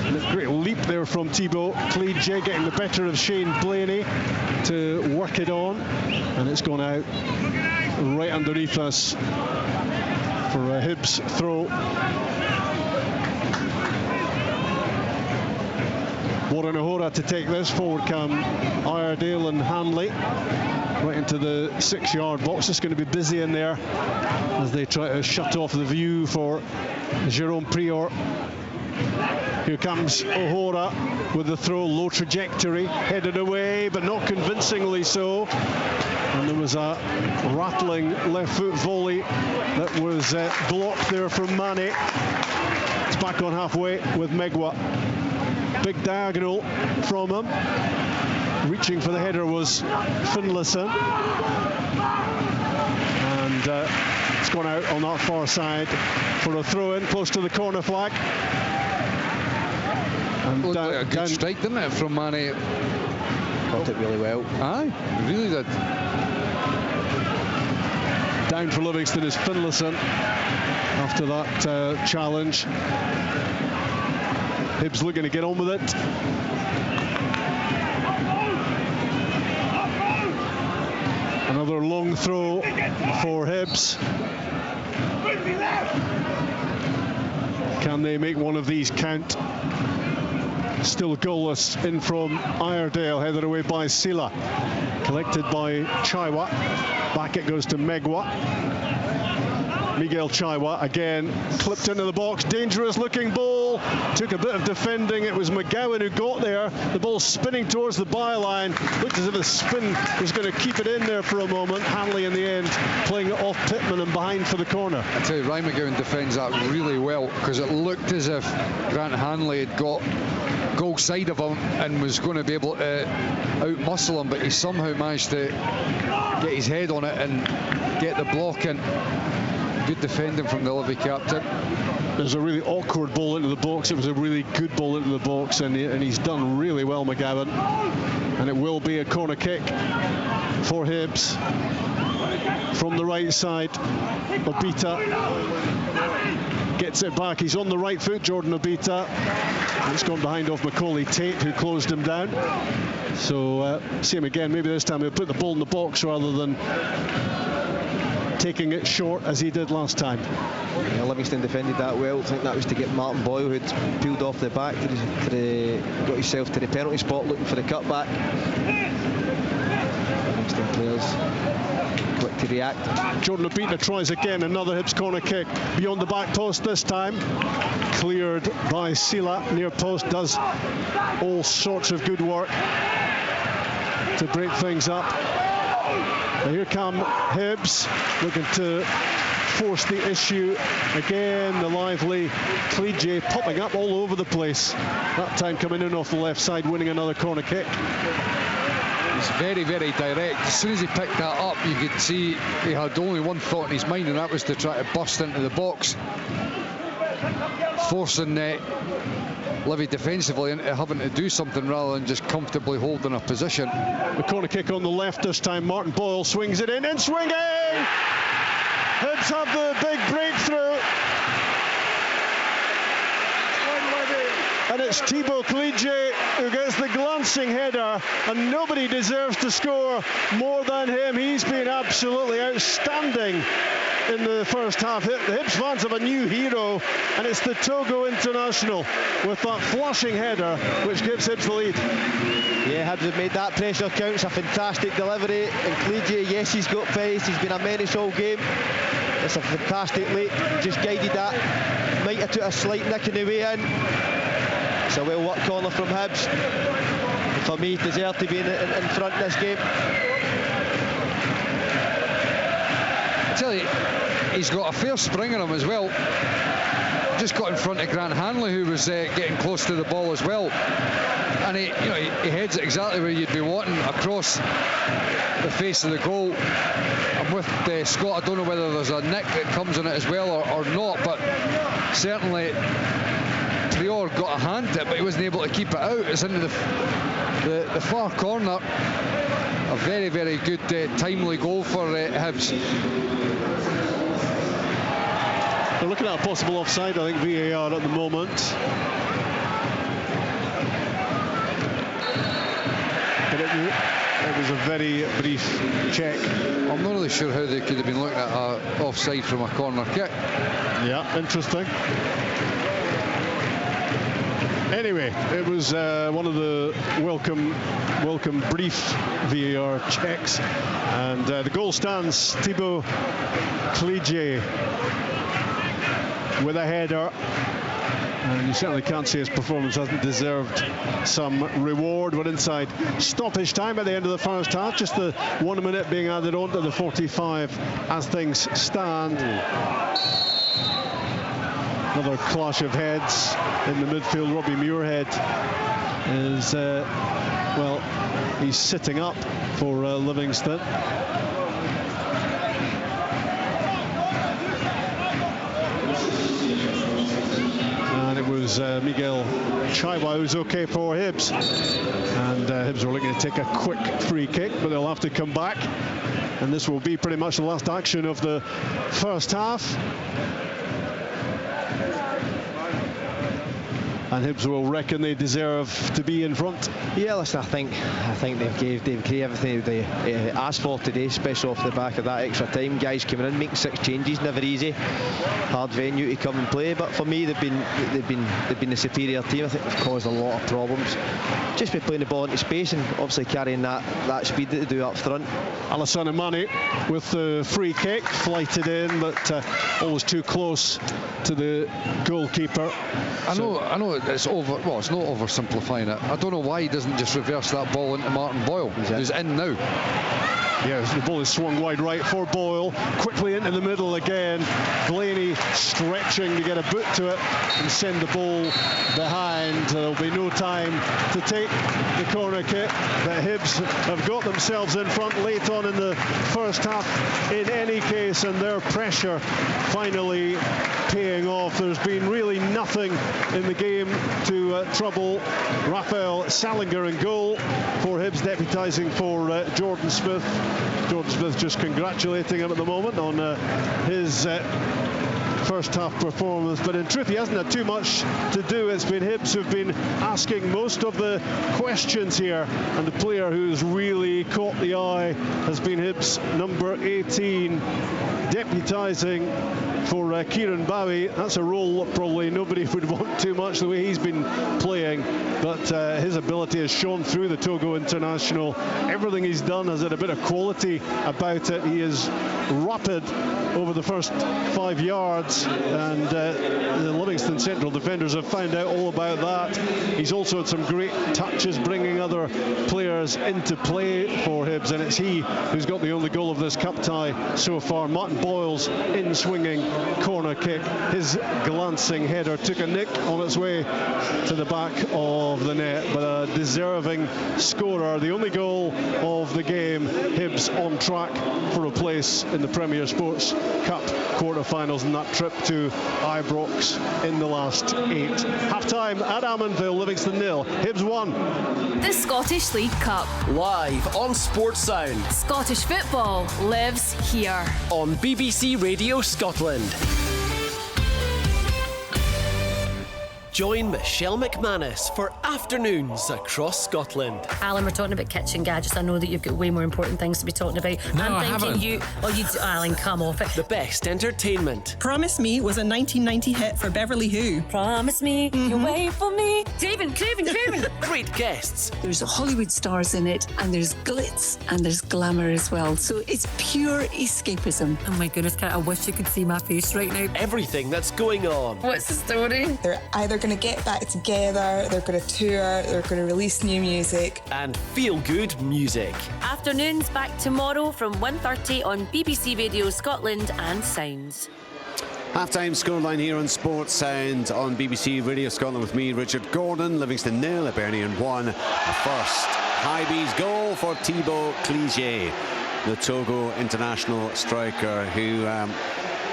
And a great leap there from Thibaut Clige, getting the better of Shane Blaney to work it on, and it's gone out right underneath us for a Hibs throw. Warren O'Hora to take this. Forward come Iredale and Hanley right into the 6-yard box. It's going to be busy in there as they try to shut off the view for Jerome Prior. Here comes O'Hora with the throw, low trajectory, headed away, but not convincingly so. And there was a rattling left foot volley that was blocked there from Mane. It's back on halfway with Megwa. Big diagonal from him. Reaching for the header was Finlayson. And it's gone out on that far side for a throw-in close to the corner flag. And looked like a good strike, didn't it, from Mane? Caught it really well. Aye, really did. Down for Livingston is Finlayson after that challenge. Hibs looking to get on with it. Another long throw for Hibs. Can they make one of these count? Still goalless in from Iredale, headed away by Sila. Collected by Chaiwa. Back it goes to Megwa. Miguel Chaiwa again, clipped into the box, dangerous looking ball, took a bit of defending. It was McGowan who got there. The ball spinning towards the byline, looked as if the spin was going to keep it in there for a moment. Hanley in the end playing it off Pittman and behind for the corner. I tell you, Ryan McGowan defends that really well, because it looked as if Grant Hanley had got goal side of him and was going to be able to out-muscle him, but he somehow managed to get his head on it and get the block in. Good defending from the Livy captain. There's a really awkward ball into the box. It was a really good ball into the box, and he's done really well, McGavin. And it will be a corner kick for Hibs. From the right side, Obita gets it back. He's on the right foot, Jordan Obita. It's gone behind off Macaulay Tate, who closed him down. So, see him again. Maybe this time he'll put the ball in the box rather than taking it short as he did last time. Yeah, Livingston defended that well. I think that was to get Martin Boyle, who'd peeled off the back, got himself to the penalty spot looking for the cutback. Livingston players quick to react. Jordan Obita tries again, another Hibs corner kick beyond the back post this time. Cleared by Sila, near post, does all sorts of good work to break things up. And here come Hibs, looking to force the issue again. The lively Cleege popping up all over the place. That time coming in off the left side, winning another corner kick. He's very, very direct. As soon as he picked that up, you could see he had only one thought in his mind, and that was to try to burst into the box, forcing Livy defensively into having to do something rather than just comfortably holding a position. The corner kick on the left this time. Martin Boyle swings it in, and swinging! Hibs have the big breakthrough. And it's Thibaut Cleege who gets the glancing header, and nobody deserves to score more than him. He's been absolutely outstanding in the first half. The Hibs fans have a new hero, and it's the Togo international with that flashing header which gives Hibs the lead. Yeah, Hibs have made that pressure count. It's a fantastic delivery, and Cleege, yes, he's got pace, he's been a menace all game. It's a fantastic late, just guided that. Might have took a slight nick in the way in. It's a well worked corner from Hibs. For me, he deserved to be in front of this game. I tell you, he's got a fair spring in him as well. Just got in front of Grant Hanley, who was getting close to the ball as well. And he heads it exactly where you'd be wanting, across the face of the goal. And with Scott, I don't know whether there's a nick that comes on it as well or not, but certainly Prior got a hand to it, but he wasn't able to keep it out. It's into the far corner. A very, very good timely goal for Hibs. They're looking at a possible offside, I think, VAR at the moment. But it was a very brief check. I'm not really sure how they could have been looking at offside from a corner kick. Yeah, interesting. Anyway, it was one of the welcome brief VAR checks, and the goal stands. Thibaut Cleege with a header, and you certainly can't say his performance hasn't deserved some reward. We're inside stoppage time at the end of the first half, just the 1 minute being added on to the 45 as things stand. Another clash of heads in the midfield. Robbie Muirhead is, well, he's sitting up for Livingston. And it was Miguel Chaiwa who's okay for Hibs. And Hibs are looking to take a quick free kick, but they'll have to come back. And this will be pretty much the last action of the first half. And Hibs will reckon they deserve to be in front. Yeah, listen, I think they've gave everything they asked for today, especially off the back of that extra time. Guys coming in, making 6 changes, never easy. Hard venue to come and play, but for me, they've been the superior team. I think they've caused a lot of problems. Just by playing the ball into space and obviously carrying that speed that they do up front. Alassane Mane with the free kick, flighted in, but always too close to the goalkeeper. I know it's over. Well, it's not oversimplifying it. I don't know why he doesn't just reverse that ball into Martin Boyle, who's in now. Yes, the ball is swung wide right for Boyle. Quickly into the middle again. Blaney stretching to get a boot to it and send the ball behind. There'll be no time to take the corner kick. But Hibs have got themselves in front late on in the first half in any case, and their pressure finally paying off. There's been really nothing in the game to trouble Raphael Salinger in goal for Hibs, deputising for Jordan Smith. Jordan Smith just congratulating him at the moment on his first half performance, but in truth he hasn't had too much to do. It's been Hibs who've been asking most of the questions here, and the player who's really caught the eye has been Hibs number 18, deputising for Kieran Bowie. That's a role that probably nobody would want too much, the way he's been playing, but his ability has shown through the Togo international. Everything he's done has had a bit of quality about it. He is rapid over the first 5 yards, and the Livingston central defenders have found out all about that. He's also had some great touches, bringing other players into play for Hibs, and it's he who's got the only goal of this cup tie so far. Martin Boyle's in-swinging corner kick, his glancing header took a nick on its way to the back of the net, but a deserving scorer. The only goal of the game. Hibs on track for a place in the Premier Sports Cup quarter-finals in that trip to Ibrox in the last 8. Half-time at Almondville, Livingston 0, Hibs 1. The Scottish League Cup. Live on Sports Sound. Scottish football lives here. On BBC Radio Scotland. Join Michelle McManus for Afternoons Across Scotland. Alan, we're talking about kitchen gadgets. I know that you've got way more important things to be talking about. No, I'm I thinking haven't. you do, Alan, come off it. The best entertainment. Promise Me was a 1990 hit for Beverly Who. Promise me you'll wait for me. Craven. Great guests. There's Hollywood stars in it, and there's glitz and there's glamour as well. So it's pure escapism. Oh my goodness, Kat, I wish you could see my face right now. Everything that's going on. What's the story? They're either going to get back together, they're going to tour, they're going to release new music. And feel-good music. Afternoons back tomorrow from 1:30 on BBC Radio Scotland and Sounds. Half-time scoreline here on Sports Sound on BBC Radio Scotland with me, Richard Gordon. Livingston 0, Hibernian 1. The first Hibe's goal for Thibaut Clige, the Togo international striker who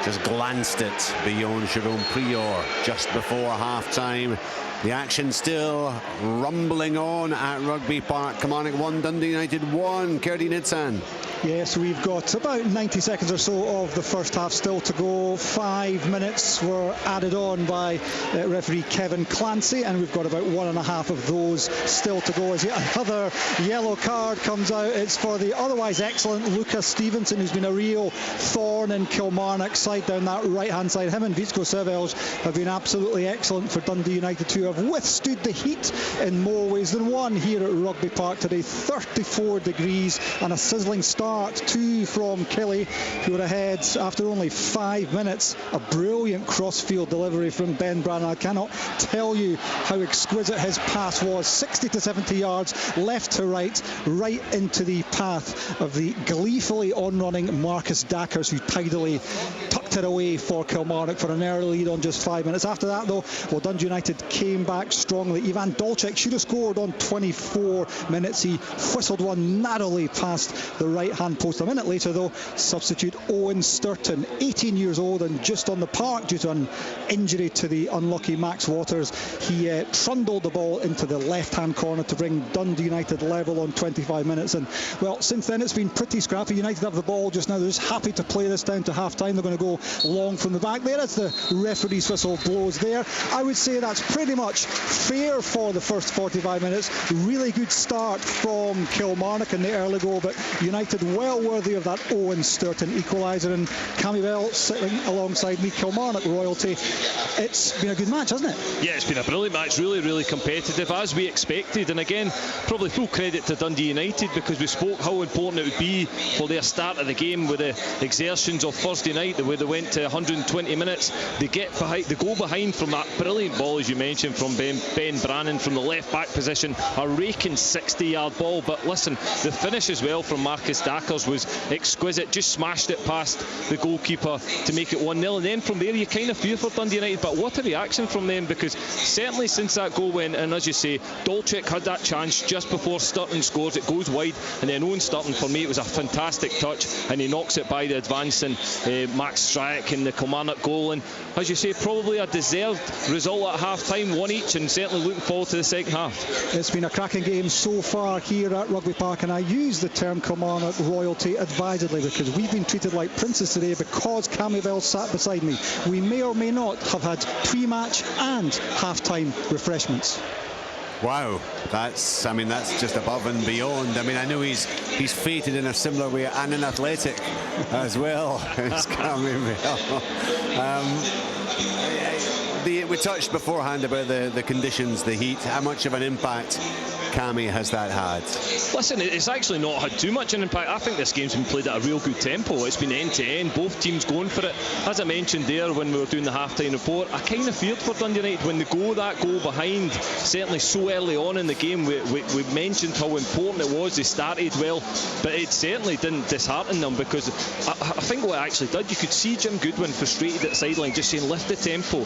just glanced it beyond Jerome Prior just before half-time. The action still rumbling on at Rugby Park. Kilmarnock 1, Dundee United 1. Kerdy Nidsan. Yes, we've got about 90 seconds or so of the first half still to go. 5 minutes were added on by referee Kevin Clancy, and we've got about 1.5 of those still to go as yet another yellow card comes out. It's for the otherwise excellent Lucas Stevenson, who's been a real thorn in Kilmarnock's side down that right-hand side. Him and Vitsko Sevels have been absolutely excellent for Dundee United, who have withstood the heat in more ways than one here at Rugby Park today. 34 degrees and a sizzling start. 2 from Kelly, who were ahead after only 5 minutes. A brilliant cross-field delivery from Ben Brannan. I cannot tell you how exquisite his pass was. 60 to 70 yards, left to right, right into the path of the gleefully on-running Marcus Dackers, who tidily tucked it away for Kilmarnock for an early lead on just 5 minutes. After that, though, well, Dundee United came back strongly. Ivan Dolcek should have scored on 24 minutes. He whistled one narrowly past the right-hand post. A minute later, though, substitute Owen Sturton, 18 years old and just on the park due to an injury to the unlucky Max Waters. He trundled the ball into the left-hand corner to bring Dundee United level on 25 minutes. And, well, since then it's been pretty scrappy. United have the ball just now. They're just happy to play this down to half-time. They're going to go long from the back there as the referee's whistle blows there. I would say that's pretty much fair for the first 45 minutes. Really good start from Kilmarnock in the early goal, but United well worthy of that Owen Sturton equaliser. And Cammy Bell sitting alongside me, Kilmarnock royalty. It's been a good match, hasn't it? Yeah, it's been a brilliant match, really competitive, as we expected. And again, probably full credit to Dundee United, because we spoke how important it would be for their start of the game with the exertions of Thursday night, the way went to 120 minutes. They get behind, they go behind from that brilliant ball, as you mentioned, from Ben Brannan from the left-back position. A raking 60-yard ball. But listen, the finish as well from Marcus Dackers was exquisite. Just smashed it past the goalkeeper to make it 1-0. And then from there, you kind of fear for Dundee United. But what a reaction from them, because certainly since that goal went, and as you say, Dolchik had that chance just before Sturton scores. It goes wide, and then Owen Sturton, for me, it was a fantastic touch, and he knocks it by the advancing Max Stryk in the Kilmarnock goal. And as you say, probably a deserved result at half-time, one each, and certainly looking forward to the second half. It's been a cracking game so far here at Rugby Park, and I use the term Kilmarnock royalty advisedly, because we've been treated like princes today because Cammy Bell sat beside me. We may or may not have had pre-match and half-time refreshments. Wow, that's just above and beyond. I mean, I know he's fated in a similar way and in athletic as well. It's Cammy Bell. We touched beforehand about the conditions, the heat. How much of an impact, Cammy, has that had? Listen, it's actually not had too much an impact. I think this game's been played at a real good tempo. It's been end-to-end, both teams going for it. As I mentioned there when we were doing the half-time report, I kind of feared for Dundee United when they go that goal behind, certainly so early on in the game. We mentioned how important it was. They started well, but it certainly didn't dishearten them, because I think what it actually did, you could see Jim Goodwin frustrated at the sideline, just saying lift the tempo,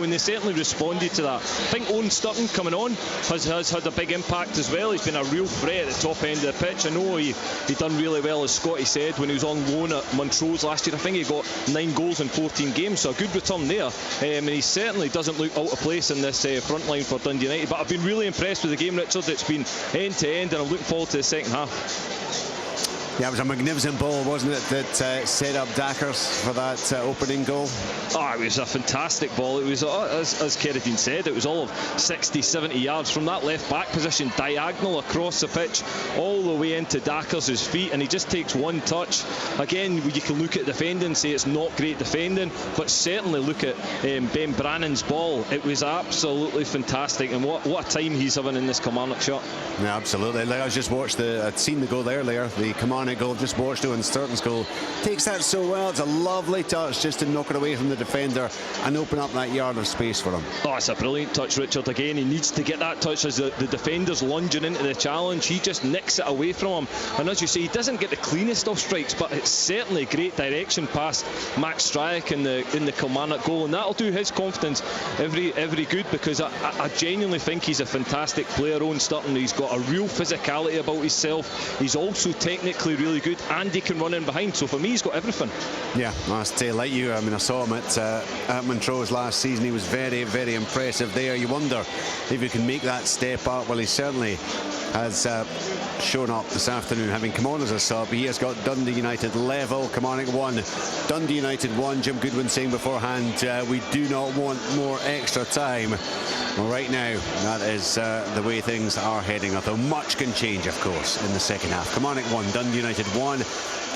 and they certainly responded to that. I think Owen Sturton coming on has had a big impact as well. He's been a real threat at the top end of the pitch. I know he done really well, as Scotty said, when he was on loan at Montrose last year. I think he got 9 goals in 14 games, so a good return there. And he certainly doesn't look out of place in this front line for Dundee United. But I've been really impressed with the game, Richard. It's been end-to-end, and I'm looking forward to the second half. Yeah, it was a magnificent ball, wasn't it, that set up Dackers for that opening goal? Oh, it was a fantastic ball. It was, as Keradine said, it was all of 60-70 yards from that left-back position, diagonal across the pitch, all the way into Dackers' feet, and he just takes one touch. Again, you can look at defending and say it's not great defending, but certainly look at Ben Brannan's ball. It was absolutely fantastic, and what a time he's having in this Kilmarnock shot. Yeah, absolutely. Like, I'd seen the goal earlier, the Kilmarnock goal, just watched Owen Sturton's goal. Takes that so well. It's a lovely touch just to knock it away from the defender and open up that yard of space for him. Oh, it's a brilliant touch, Richard. Again, he needs to get that touch as the defender's lunging into the challenge. He just nicks it away from him. And as you say, he doesn't get the cleanest of strikes, but it's certainly great direction past Max Stryk in the Kilmarnock goal. And that'll do his confidence every good, because I genuinely think he's a fantastic player, Owen Sturton. He's got a real physicality about himself. He's also technically really good, and he can run in behind. So for me, he's got everything. Yeah, I must say, like you, I mean, I saw him at Montrose last season. He was very, very impressive there. You wonder if he can make that step up. Well, he certainly has shown up this afternoon, having come on as a sub. He has got Dundee United level. Kilmarnock 1, Dundee United 1. Jim Goodwin saying beforehand, we do not want more extra time. Well, right now, that is the way things are heading, although much can change, of course, in the second half. Kilmarnock 1, Dundee United 1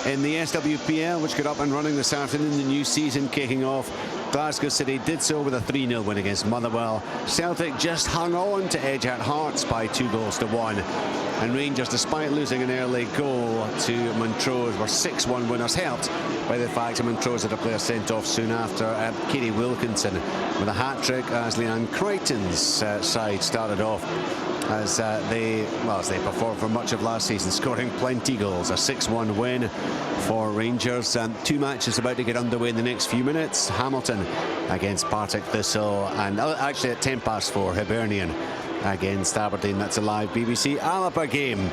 in the SWPL, which got up and running this afternoon. The new season kicking off. Glasgow City did so with a 3-0 win against Motherwell. Celtic just hung on to edge out Hearts by 2-1. And Rangers, despite losing an early goal to Montrose, were 6-1 winners, helped by the fact that Montrose had a player sent off soon after. Katie Wilkinson with a hat-trick as Leanne Crichton's side started off as they performed for much of last season, scoring plenty goals. A 6-1 win for Rangers. Two matches about to get underway in the next few minutes. Hamilton against Partick Thistle, and actually at 4:10, Hibernian against Aberdeen. That's a live BBC Alapa game.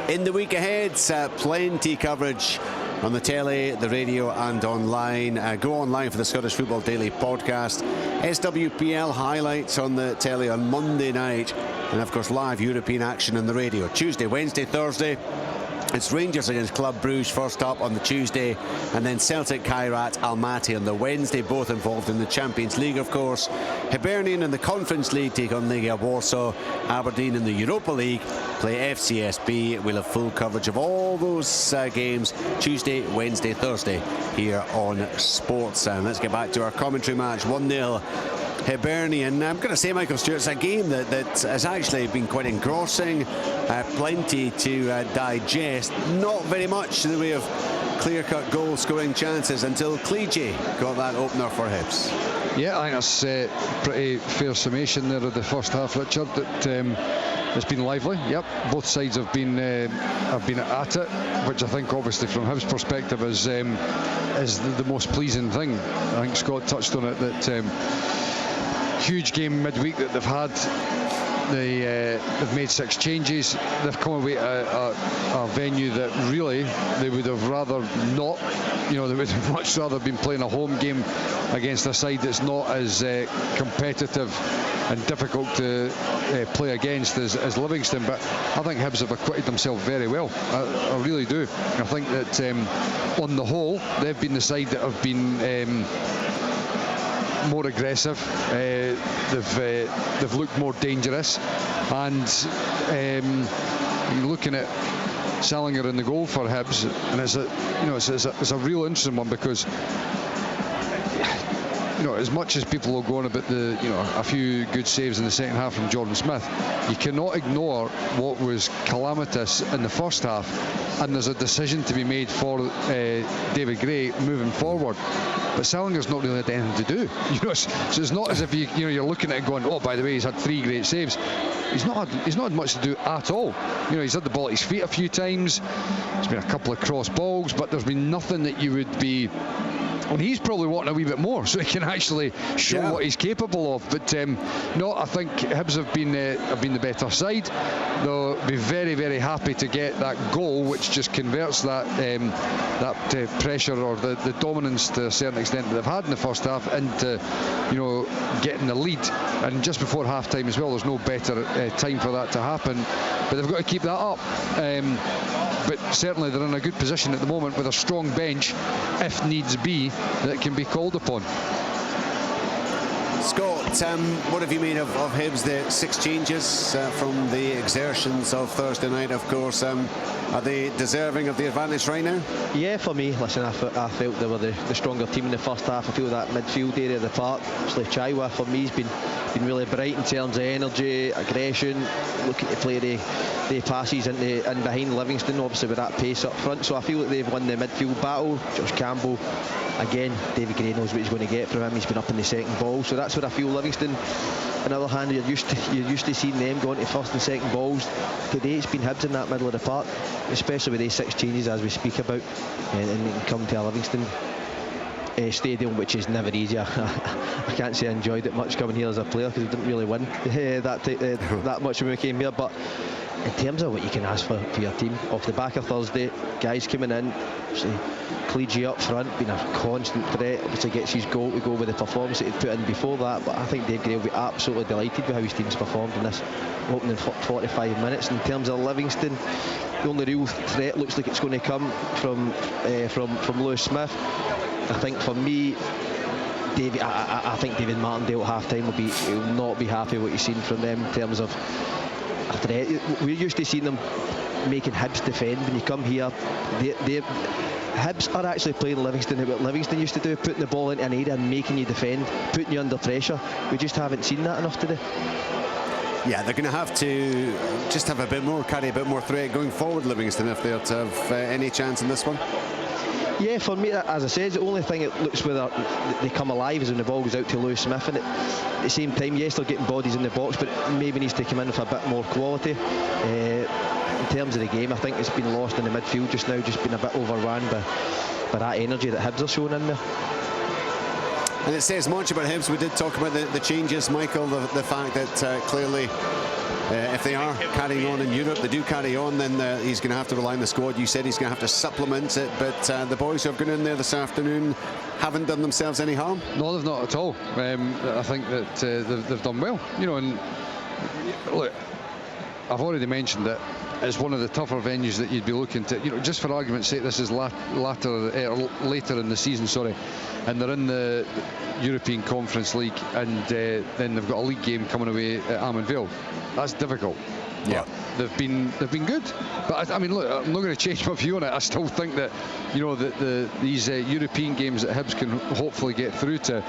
In the week ahead, plenty coverage on the telly, the radio and online. Go online for the Scottish Football Daily podcast. SWPL highlights on the telly on Monday night, and of course live European action on the radio. Tuesday, Wednesday, Thursday, it's Rangers against Club Brugge first up on the Tuesday, and then Celtic, Kairat, Almaty on the Wednesday, both involved in the Champions League, of course. Hibernian in the Conference League take on Legia Warsaw. Aberdeen in the Europa League play FCSB. We'll have full coverage of all those games Tuesday, Wednesday, Thursday here on Sports. And let's get back to our commentary match. 1-0 Hibernian. I'm going to say, Michael Stewart, it's a game that has actually been quite engrossing, plenty to digest, not very much in the way of clear-cut goal-scoring chances until Cleege got that opener for Hibs. Yeah, I think that's a pretty fair summation there of the first half, Richard. That it's been lively. Yep, both sides have been at it, which I think, obviously, from Hibs' perspective, is the most pleasing thing. I think Scott touched on it, that huge game midweek that they've had. They've made 6 changes. They've come away at a venue that really they would have rather not. They would have much rather been playing a home game against a side that's not as competitive and difficult to play against as Livingston. But I think Hibs have acquitted themselves very well. I really do. I think that on the whole, they've been the side that have been more aggressive. They've looked more dangerous, and you're looking at Salinger in the goal for Hibs, and it's a real interesting one, because as much as people will go on about a few good saves in the second half from Jordan Smith, you cannot ignore what was calamitous in the first half, and there's a decision to be made for David Gray moving forward. But Salinger's not really had anything to do, so it's not as if you're looking at it going, oh, by the way, he's had 3 great saves. He's not had much to do at all. He's had the ball at his feet a few times. There's been a couple of cross balls, but there's been nothing that you would be. And he's probably wanting a wee bit more, so he can actually show what he's capable of. But no, I think Hibs have been the better side. They'll be very, very happy to get that goal, which just converts that pressure or the dominance to a certain extent that they've had in the first half into getting the lead. And just before half time as well, there's no better time for that to happen. But they've got to keep that up. But certainly they're in a good position at the moment with a strong bench, if needs be, that can be called upon. Scott, what have you made of Hibs? The 6 changes from the exertions of Thursday night, of course. Are they deserving of the advantage right now? Yeah, for me, listen, I felt they were the stronger team in the first half. I feel that midfield area of the park, Chaiwa, for me, has been really bright in terms of energy, aggression, looking to play the passes in behind Livingston, obviously with that pace up front. So I feel that they've won the midfield battle. Josh Campbell, again, David Gray knows what he's going to get from him. He's been up in the second ball, so that's what I feel. Livingston, on the other hand, you're used to seeing them going to first and second balls. Today it's been Hibs in that middle of the park, especially with these 6 changes as we speak about, and come to a Livingston stadium, which is never easy. I can't say I enjoyed it much coming here as a player, because we didn't really win that much when we came here. But in terms of what you can ask for your team, off the back of Thursday, guys coming in, Cleege up front, being a constant threat, obviously gets his goal to go with the performance that he'd put in before that. But I think Dave Gray will be absolutely delighted with how his team's performed in this opening 45 minutes. In terms of Livingston, the only real threat looks like it's going to come from Lewis Smith. I think for me, I think David Martindale at half-time will not be happy with what he's seen from them in terms of a threat. We're used to seeing them making Hibs defend. When you come here, Hibs are actually playing Livingston what Livingston used to do, putting the ball into an area and making you defend, putting you under pressure. We just haven't seen that enough today. Yeah, they're going to have to just have carry a bit more threat going forward, Livingston, if they're to have any chance in this one. Yeah, for me, as I said, the only thing it looks whether they come alive is when the ball goes out to Lewis Smith, and at the same time, yes, they're getting bodies in the box, but maybe needs to come in with a bit more quality. In terms of the game, I think it's been lost in the midfield just now, just been a bit overrun by that energy that Hibs are showing in there. And it says much about Hibs. We did talk about the changes, Michael, the fact that clearly if they are carrying on in Europe, they do carry on, then he's going to have to rely on the squad. You said he's going to have to supplement it, but the boys who have gone in there this afternoon haven't done themselves any harm? No, they've not at all. I think that they've done well. And look, I've already mentioned that it's one of the tougher venues that you'd be looking to, just for argument's sake, this is later in the season, and they're in the European Conference League, and then they've got a league game coming away at Armand Vale. That's difficult. Yeah. they've been good. But I mean, look, I'm not going to change my view on it. I still think that, you know, these European games that Hibs can hopefully get through to,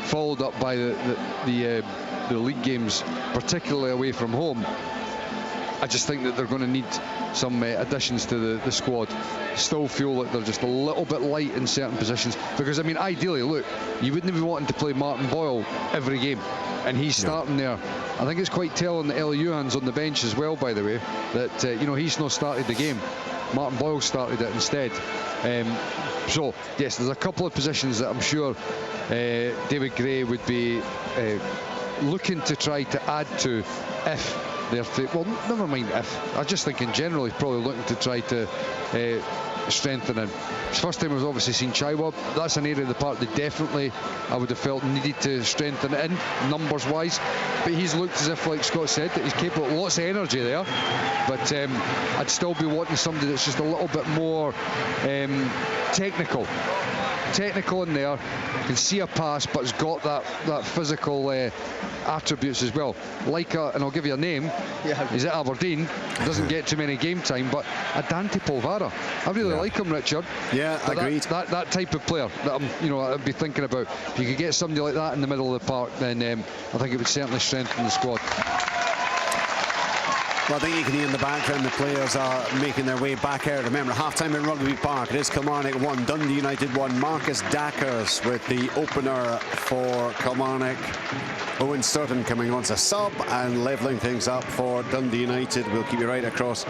followed up by the league games, particularly away from home, I just think that they're going to need some additions to the squad. Still feel that they're just a little bit light in certain positions, because I mean, ideally, look, you wouldn't be wanting to play Martin Boyle every game, and he's starting there. I think it's quite telling that Ellie Johan's on the bench as well, by the way, that you know, he's not started the game. Martin Boyle started it instead. So yes, there's a couple of positions that I'm sure David Gray would be looking to try to add to if well, never mind if. I just think in general he's probably looking to try to strengthen him. His first time was obviously seen Chaiwa. That's an area of the park that definitely I would have felt needed to strengthen in numbers wise. But he's looked as if, like Scott said, that he's capable. Lots of energy there. But I'd still be wanting somebody that's just a little bit more technical in there, can see a pass, but has got that physical attributes as well. Like and I'll give you a name. He's at Aberdeen, doesn't get too many game time, but a Dante Polvara. I really like him, Richard. Yeah, agreed. That type of player that I'd be thinking about. If you could get somebody like that in the middle of the park, then I think it would certainly strengthen the squad. Well, I think you can hear in the background the players are making their way back out. Remember, half-time in Rugby Park. It is Kilmarnock 1, Dundee United 1. Marcus Dackers with the opener for Kilmarnock. Owen Sturton coming on as a sub and levelling things up for Dundee United. We'll keep you right across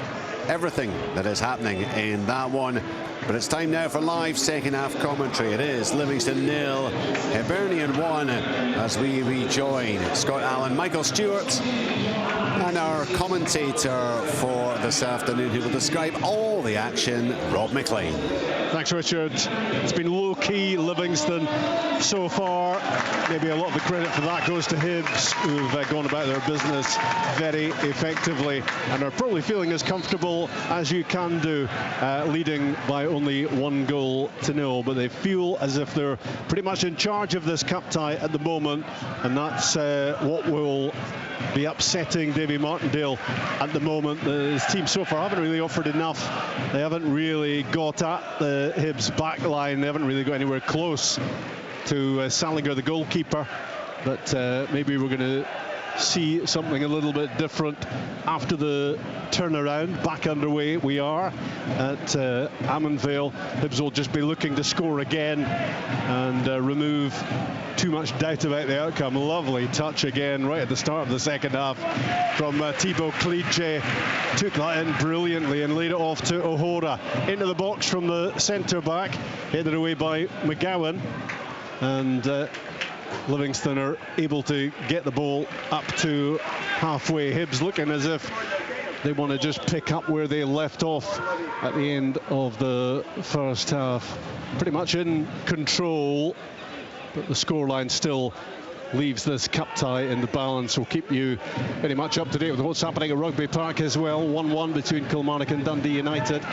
everything that is happening in that one. But it's time now for live second half commentary. It is Livingston 0, Hibernian 1, as we rejoin Scott Allen, Michael Stewart, and our commentator for this afternoon, who will describe all the action, Rob McLean. Thanks, Richard. It's been low-key Livingston so far. Maybe a lot of the credit for that goes to Hibs, who've gone about their business very effectively and are probably feeling as comfortable as you can do, leading by only 1-0. But they feel as if they're pretty much in charge of this cup tie at the moment, and that's what will be upsetting Davy Martindale at the moment. His team so far haven't really offered enough. They haven't really got at the Hibs back line. They haven't really got anywhere close to Salinger, the goalkeeper. But maybe we're going to see something a little bit different after the turnaround. Back underway we are at Ammanvale. Hibs will just be looking to score again and remove too much doubt about the outcome. Lovely touch again right at the start of the second half from Thibaut Cliche. Took that in brilliantly and laid it off to O'Hora. Into the box from the centre back, headed away by McGowan, and Livingston are able to get the ball up to halfway. Hibs looking as if they want to just pick up where they left off at the end of the first half. Pretty much in control, but the scoreline still leaves this cup tie in the balance. We'll keep you very much up to date with what's happening at Rugby Park as well. 1-1 between Kilmarnock and Dundee United,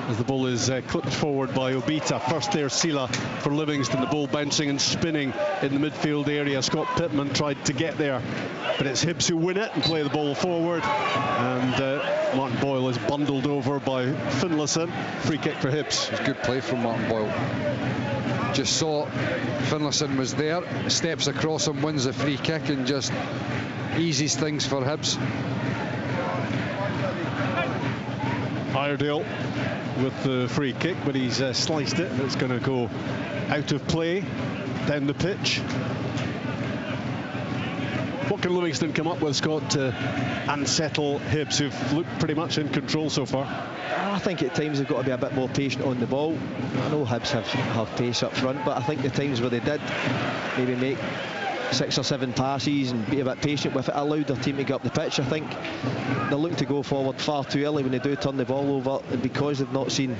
as the ball is clipped forward by Obita. First there, Sila for Livingston. The ball bouncing and spinning in the midfield area. Scott Pittman tried to get there, but it's Hibs who win it and play the ball forward. And Martin Boyle is bundled over by Finlayson. Free kick for Hibs. It's good play from Martin Boyle. Just saw Finlayson was there, steps across him, wins the free kick, and just eases things for Hibs. Iredale with the free kick, but he's sliced it, and it's going to go out of play down the pitch. What can Livingston come up with, Scott, to unsettle Hibs, who've looked pretty much in control so far? I think at times they've got to be a bit more patient on the ball. I know Hibs have pace up front, but I think the times where they did maybe make 6 or 7 passes and be a bit patient with it, allowed their team to get up the pitch. I think they're looking to go forward far too early when they do turn the ball over, and because they've not seen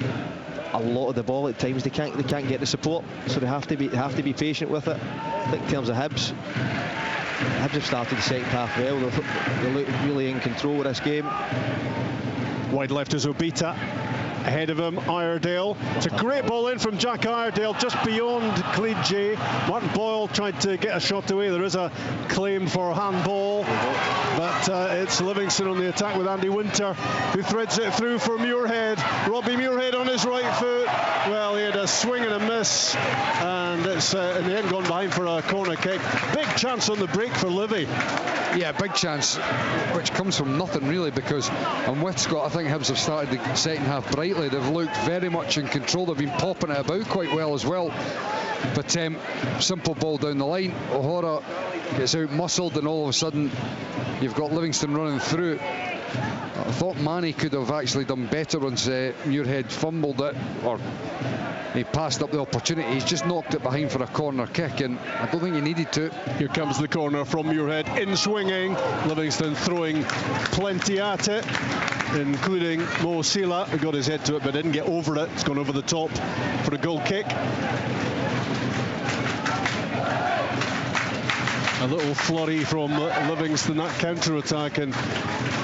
a lot of the ball at times, they can't get the support, so they have to be patient with it. I think in terms of Hibs have started the second half well. They look really in control of this game. Wide left is Obita. ahead of him, Iredale. It's a great ball in from Jack Iredale, just beyond Cleage. Martin Boyle tried to get a shot away. There is a claim for handball, but it's Livingston on the attack with Andy Winter, who threads it through for Muirhead. Robbie Muirhead on his right foot. Well, he had a swing and a miss, and it's in the end gone behind for a corner kick. Big chance on the break for Livy. Yeah, big chance, which comes from nothing really, because I'm with Scott. I think Hibs have started the second half brightly. They've looked very much in control. They've been popping it about quite well as well. But simple ball down the line. O'Hara gets out muscled, and all of a sudden you've got Livingston running through. I thought Manny could have actually done better once Muirhead fumbled it, or he passed up the opportunity. He's just knocked it behind for a corner kick, and I don't think he needed to. Here comes the corner from Muirhead, in swinging. Livingston throwing plenty at it, including Mo Sila, who got his head to it but didn't get over it. It's gone over the top for a goal kick. A little flurry from Livingston, that counter-attack, and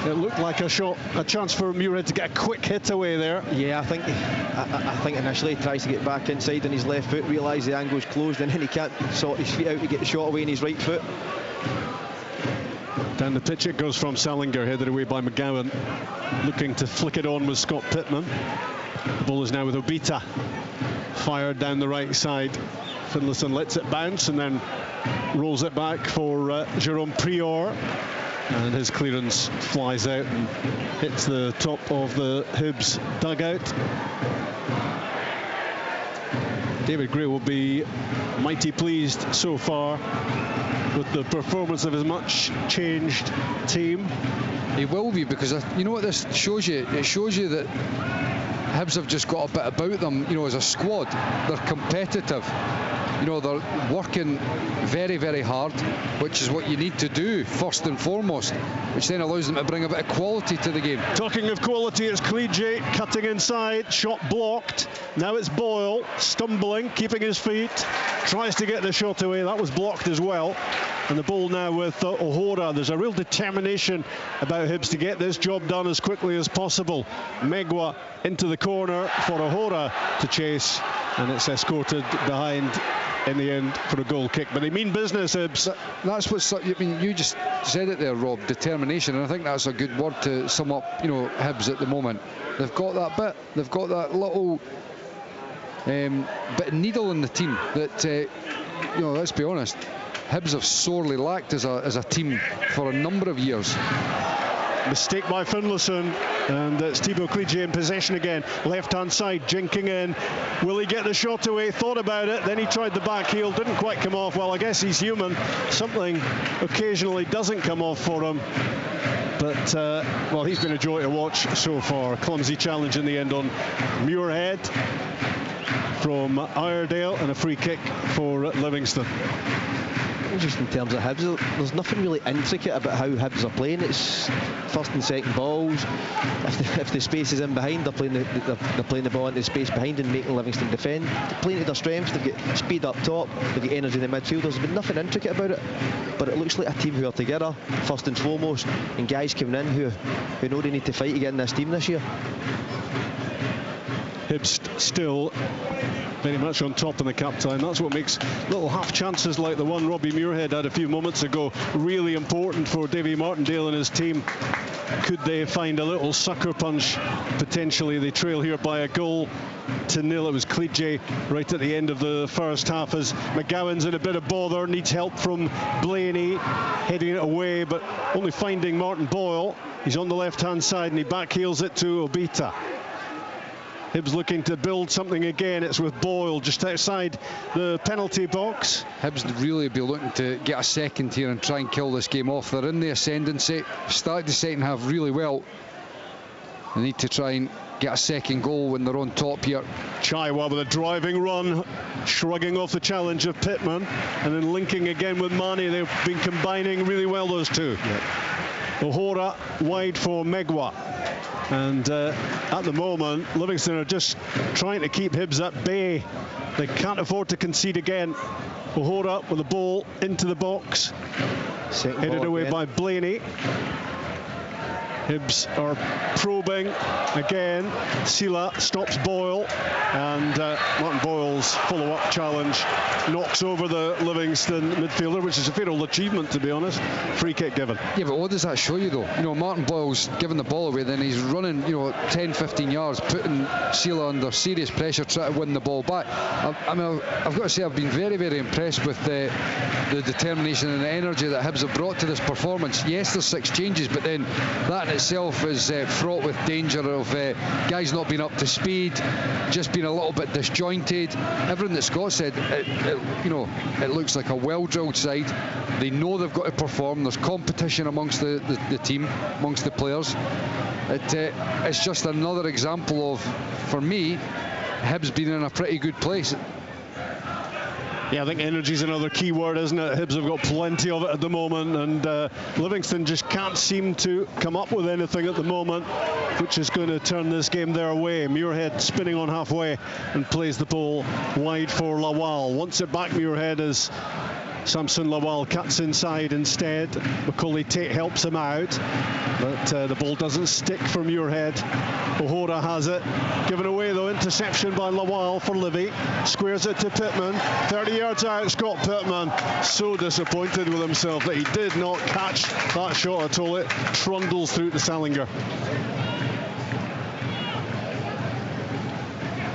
it looked like a chance for Muirhead to get a quick hit away there. Yeah, I think initially he tries to get back inside on his left foot, realise the angle's closed, and then he can't sort his feet out to get the shot away in his right foot. Down the pitch it goes from Salinger, headed away by McGowan, looking to flick it on with Scott Pittman. The ball is now with Obita, fired down the right side. Finlayson lets it bounce and then rolls it back for Jerome Prior, and his clearance flies out and hits the top of the Hibs dugout. David Gray will be mighty pleased so far with the performance of his much changed team. He will be, because you know what this shows you? It shows you that Hibs have just got a bit about them, you know, as a squad. They're competitive. You know, they're working very, very hard, which is what you need to do first and foremost, which then allows them to bring a bit of quality to the game. Talking of quality, it's Cleage cutting inside, shot blocked. Now it's Boyle, stumbling, keeping his feet, tries to get the shot away. That was blocked as well. And the ball now with O'Hara. There's a real determination about Hibs to get this job done as quickly as possible. Megwa into the corner for O'Hara to chase, and it's escorted behind in the end for a goal kick. But they mean business, Hibs. That's what's, I mean, you just said it there, Rob, determination, and I think that's a good word to sum up, you know, Hibs at the moment. They've got that bit, they've got that little bit of needle in the team that, you know, let's be honest, Hibs have sorely lacked as a team for a number of years. Mistake by Finlayson, and it's Thibaut Cleage in possession again. Left-hand side, jinking in. Will he get the shot away? Thought about it, then he tried the back heel, didn't quite come off. Well, I guess he's human. Something occasionally doesn't come off for him. But, well, he's been a joy to watch so far. Clumsy challenge in the end on Muirhead from Iredale, and a free kick for Livingston. Just in terms of Hibs, there's nothing really intricate about how Hibs are playing. It's first and second balls. If the space is in behind, they're playing the ball into the space behind and making Livingston defend. They're playing to their strengths. They've got speed up top, they've got energy in the midfield. There's been nothing intricate about it, but it looks like a team who are together first and foremost, and guys coming in who know they need to fight to get in this team this year. Hibs still very much on top in the cup time. That's what makes little half chances like the one Robbie Muirhead had a few moments ago really important for Davy Martindale and his team. Could they find a little sucker punch potentially? They trail here by a goal to nil. It was Cleage right at the end of the first half as McGowan's in a bit of bother, needs help from Blaney, heading it away but only finding Martin Boyle. He's on the left hand side and he backheels it to Obita. Hibs looking to build something again. It's with Boyle just outside the penalty box. Hibs really be looking to get a second here and try and kill this game off. They're in the ascendancy, started the second half really well. They need to try and get a second goal when they're on top here. Chaiwa with a driving run, shrugging off the challenge of Pittman, and then linking again with Mane. They've been combining really well, those two. Yep. O'Hara wide for Megwa. And at the moment, Livingston are just trying to keep Hibs at bay. They can't afford to concede again. O'Hara with the ball into the box. Headed away by Blaney. Hibs are probing again. Sila stops Boyle, and Martin Boyle's follow-up challenge knocks over the Livingston midfielder, which is a fair old achievement, to be honest. Free kick given. Yeah, but what does that show you, though? You know, Martin Boyle's giving the ball away, then he's running, 10, 15 yards, putting Sila under serious pressure, trying to win the ball back. I've got to say, I've been very, very impressed with the determination and the energy that Hibs have brought to this performance. Yes, there's 6 changes, but then that in itself is fraught with danger of guys not being up to speed, just being a little bit disjointed. Everything that Scott said, it looks like a well-drilled side. They know they've got to perform. There's competition amongst the team, amongst the players. It's just another example of, for me, Hibs being in a pretty good place. Yeah, I think energy's another key word, isn't it? Hibs have got plenty of it at the moment, and Livingston just can't seem to come up with anything at the moment, which is going to turn this game their way. Muirhead spinning on halfway and plays the ball wide for Lawal. Wants it back, Muirhead, as Samson Lawal cuts inside instead. Macaulay Tate helps him out, but the ball doesn't stick for Muirhead. O'Hora has it. Given away, though. Interception by Lawal for Livy. Squares it to Pittman. 30 yards out, Scott Pittman. So disappointed with himself that he did not catch that shot at all. It trundles through to Salinger.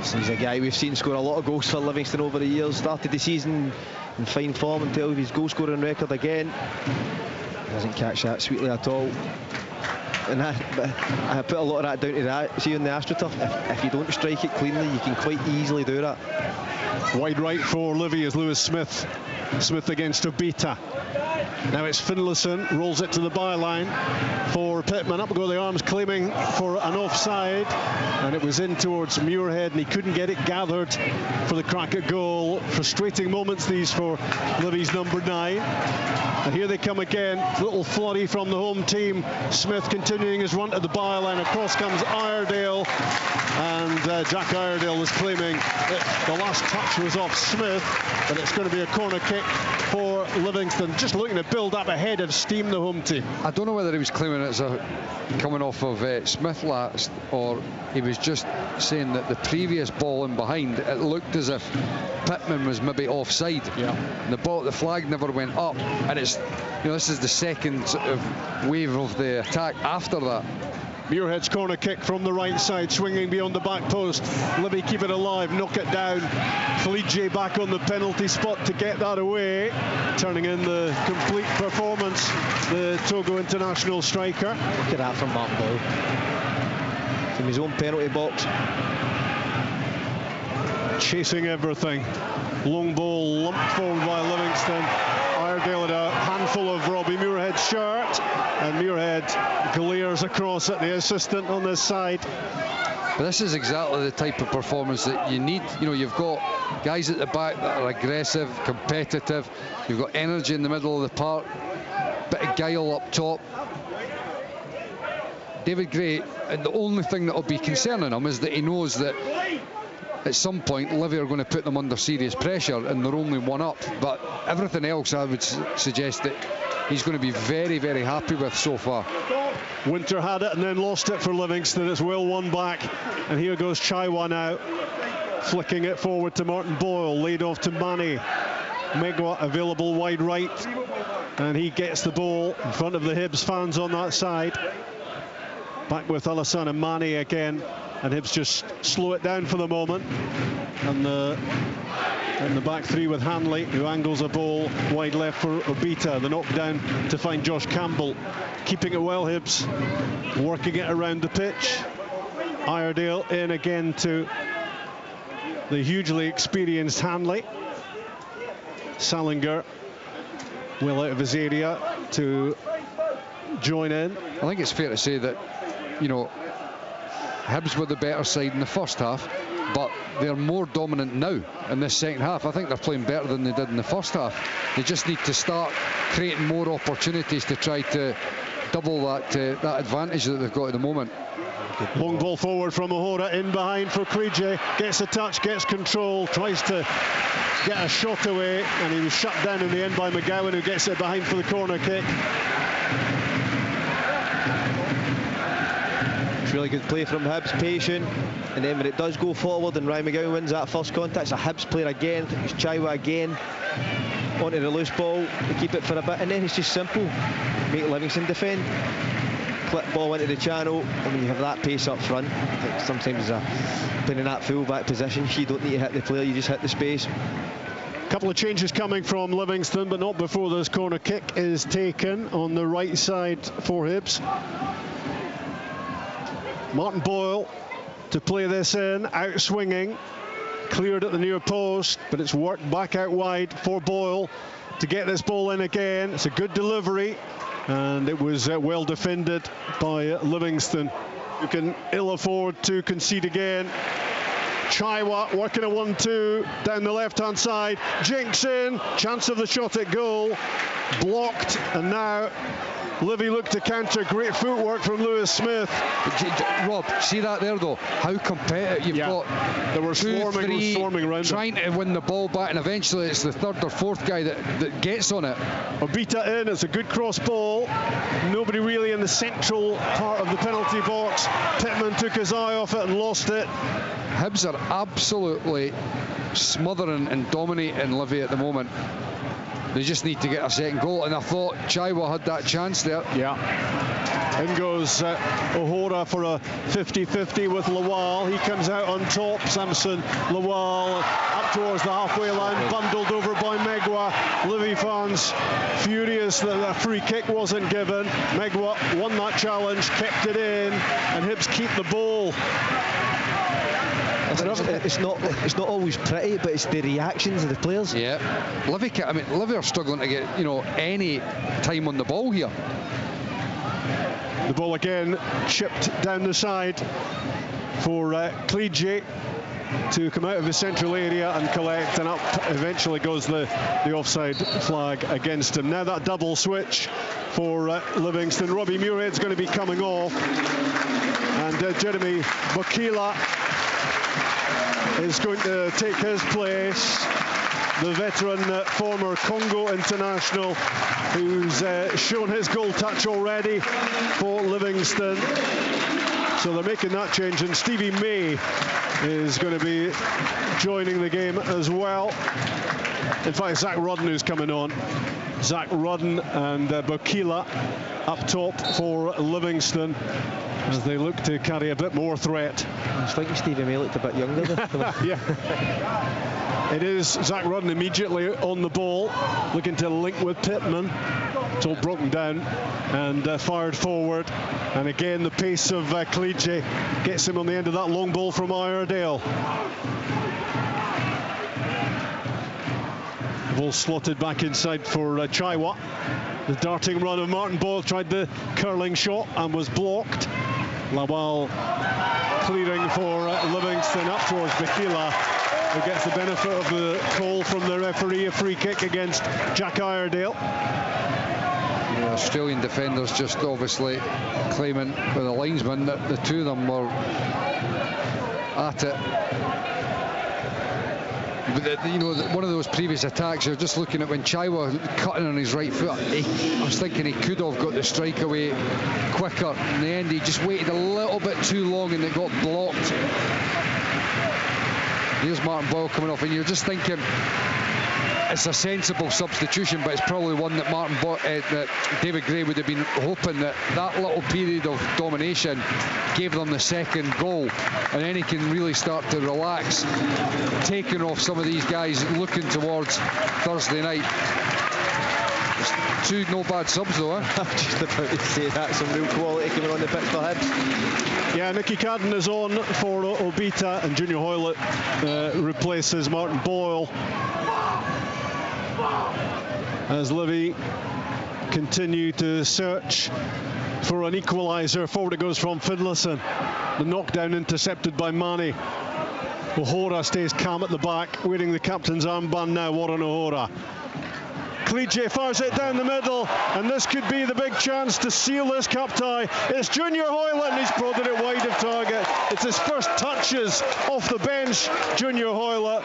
He's a guy we've seen score a lot of goals for Livingston over the years. Started the season in fine form until his goal scoring record again. Doesn't catch that sweetly at all. And I put a lot of that down to that. See, on the AstroTurf, if you don't strike it cleanly, you can quite easily do that. Wide right for Livy is Lewis Smith. Smith against Obita. Now it's Finlayson, rolls it to the byline for Pittman. Up go the arms, claiming for an offside, and it was in towards Muirhead, and he couldn't get it gathered for the crack at goal. Frustrating moments these for Livy's number 9. And here they come again. Little flurry from the home team. Smith continuing his run to the byline. Across comes Iredale, and Jack Iredale is claiming that the last touch was off Smith, but it's going to be a corner kick for Livingston. Just looking to build up a head of steam, the home team. I don't know whether he was claiming it's coming off of Smith last, or he was just saying that the previous ball in behind, it looked as if Pittman was maybe offside. Yeah. The flag never went up, and it's, this is the second sort of wave of the attack after that. Muirhead's corner kick from the right side, swinging beyond the back post. Libby keep it alive, knock it down. Felice back on the penalty spot to get that away. Turning in the complete performance, the Togo international striker. Look at that from Martin Boyle. From his own penalty box. Chasing everything. Long ball lumped forward by Livingston. Iredale had a handful of Robbie Muirhead's shirt, and Muirhead glares across at the assistant on this side. But this is exactly the type of performance that you need. You've got guys at the back that are aggressive, competitive. You've got energy in the middle of the park, bit of guile up top. David Gray, and the only thing that will be concerning him is that he knows that at some point Livy are going to put them under serious pressure, and they're only one up. But everything else, I would suggest that he's going to be very, very happy with so far. Winter had it and then lost it for Livingston. It's well won back, and here goes Chaiwa now, flicking it forward to Martin Boyle, laid off to Mane. Megwa available wide right, and he gets the ball in front of the Hibs fans on that side. Back with Alassane and Mane again, and Hibs just slow it down for the moment. And in the back three with Hanley, who angles a ball wide left for Obita. The knockdown to find Josh Campbell. Keeping it well, Hibs, working it around the pitch. Iredale in again to the hugely experienced Hanley. Salinger well out of his area to join in. I think it's fair to say that, Hibs were the better side in the first half, but they're more dominant now in this second half. I think they're playing better than they did in the first half. They just need to start creating more opportunities to try to double that advantage that they've got at the moment. Long ball forward from O'Hora, in behind for Krije. Gets a touch, gets control, tries to get a shot away, and he was shut down in the end by McGowan, who gets it behind for the corner kick. really good play from Hibs, patient, and then when it does go forward and Ryan McGowan wins that first contact, it's a Hibs player again, I think it's Chaiwa again, onto the loose ball, to keep it for a bit, and then it's just simple, make Livingston defend, clip ball into the channel, and when you have that pace up front, I think sometimes playing in that full-back position, you don't need to hit the player, you just hit the space. Couple of changes coming from Livingston, but not before this corner kick is taken on the right side for Hibs. Martin Boyle to play this in, out swinging, cleared at the near post, but it's worked back out wide for Boyle to get this ball in again. It's a good delivery, and it was well defended by Livingston, who can ill afford to concede again. Chaiwa working a 1-2 down the left-hand side. Jinks in, chance of the shot at goal, blocked, and now Livy looked to counter. Great footwork from Lewis Smith. Rob, see that there though? How competitive you've got. They were swarming around trying to win the ball back, and eventually it's the third or fourth guy that gets on it. Obita in, it's a good cross ball. Nobody really in the central part of the penalty box. Pittman took his eye off it and lost it. Hibs are absolutely smothering and dominating Livy at the moment. They just need to get a second goal, and I thought Chaiwa had that chance there. Yeah. In goes O'Hora for a 50-50 with Lawal. He comes out on top. Samson Lawal up towards the halfway line, bundled over by Megwa. Livy fans furious that a free kick wasn't given. Megwa won that challenge, kept it in, and Hibs keep the ball. It's not always pretty, but it's the reactions of the players. Yeah, Livy are struggling to get any time on the ball here. The ball again chipped down the side for Cleege to come out of the central area and collect, and up eventually goes the offside flag against him. Now that double switch for Livingston. Robbie Muirhead's going to be coming off, and Jeremy Bokila is going to take his place. The veteran former Congo international, who's shown his goal touch already for Livingston. So they're making that change, and Stevie May is going to be joining the game as well. In fact, Zach Rudden who's coming on. Zach Rudden and Bokila up top for Livingston as they look to carry a bit more threat. I was thinking Stevie May looked a bit younger there. Yeah. It is Zach Rudden immediately on the ball, looking to link with Pittman. It's all broken down and fired forward. And again, the pace of Cleege gets him on the end of that long ball from Iredale. Ball slotted back inside for Chaiwa. The darting run of Martin Boyle tried the curling shot and was blocked. Lawal clearing for Livingston up towards Bokila, who gets the benefit of the call from the referee, a free kick against Jack Iredale. The Australian defenders just obviously claiming with the linesman that the two of them were at it. But one of those previous attacks, you're just looking at when Chaiwa cutting on his right foot, I was thinking he could have got the strike away quicker. In the end, he just waited a little bit too long and it got blocked. Here's Martin Boyle coming off, and you're just thinking it's a sensible substitution, but it's probably one that that David Gray would have been hoping that little period of domination gave them the second goal, and then he can really start to relax, taking off some of these guys looking towards Thursday night. Two no bad subs though, huh? I'm just about to say that, some real quality coming on the pitch for him. Yeah, Nicky Cadden is on for Obita, and Junior Hoylett replaces Martin Boyle as Livy continue to search for an equaliser. Forward it goes from Finlayson. The knockdown intercepted by Manny. O'Hora stays calm at the back, wearing the captain's armband now. Warren O'Hora. Cleege fires it down the middle, and this could be the big chance to seal this cup tie. It's Junior Hoylett, and he's prodded it wide of target. It's his first touches off the bench. Junior Hoylett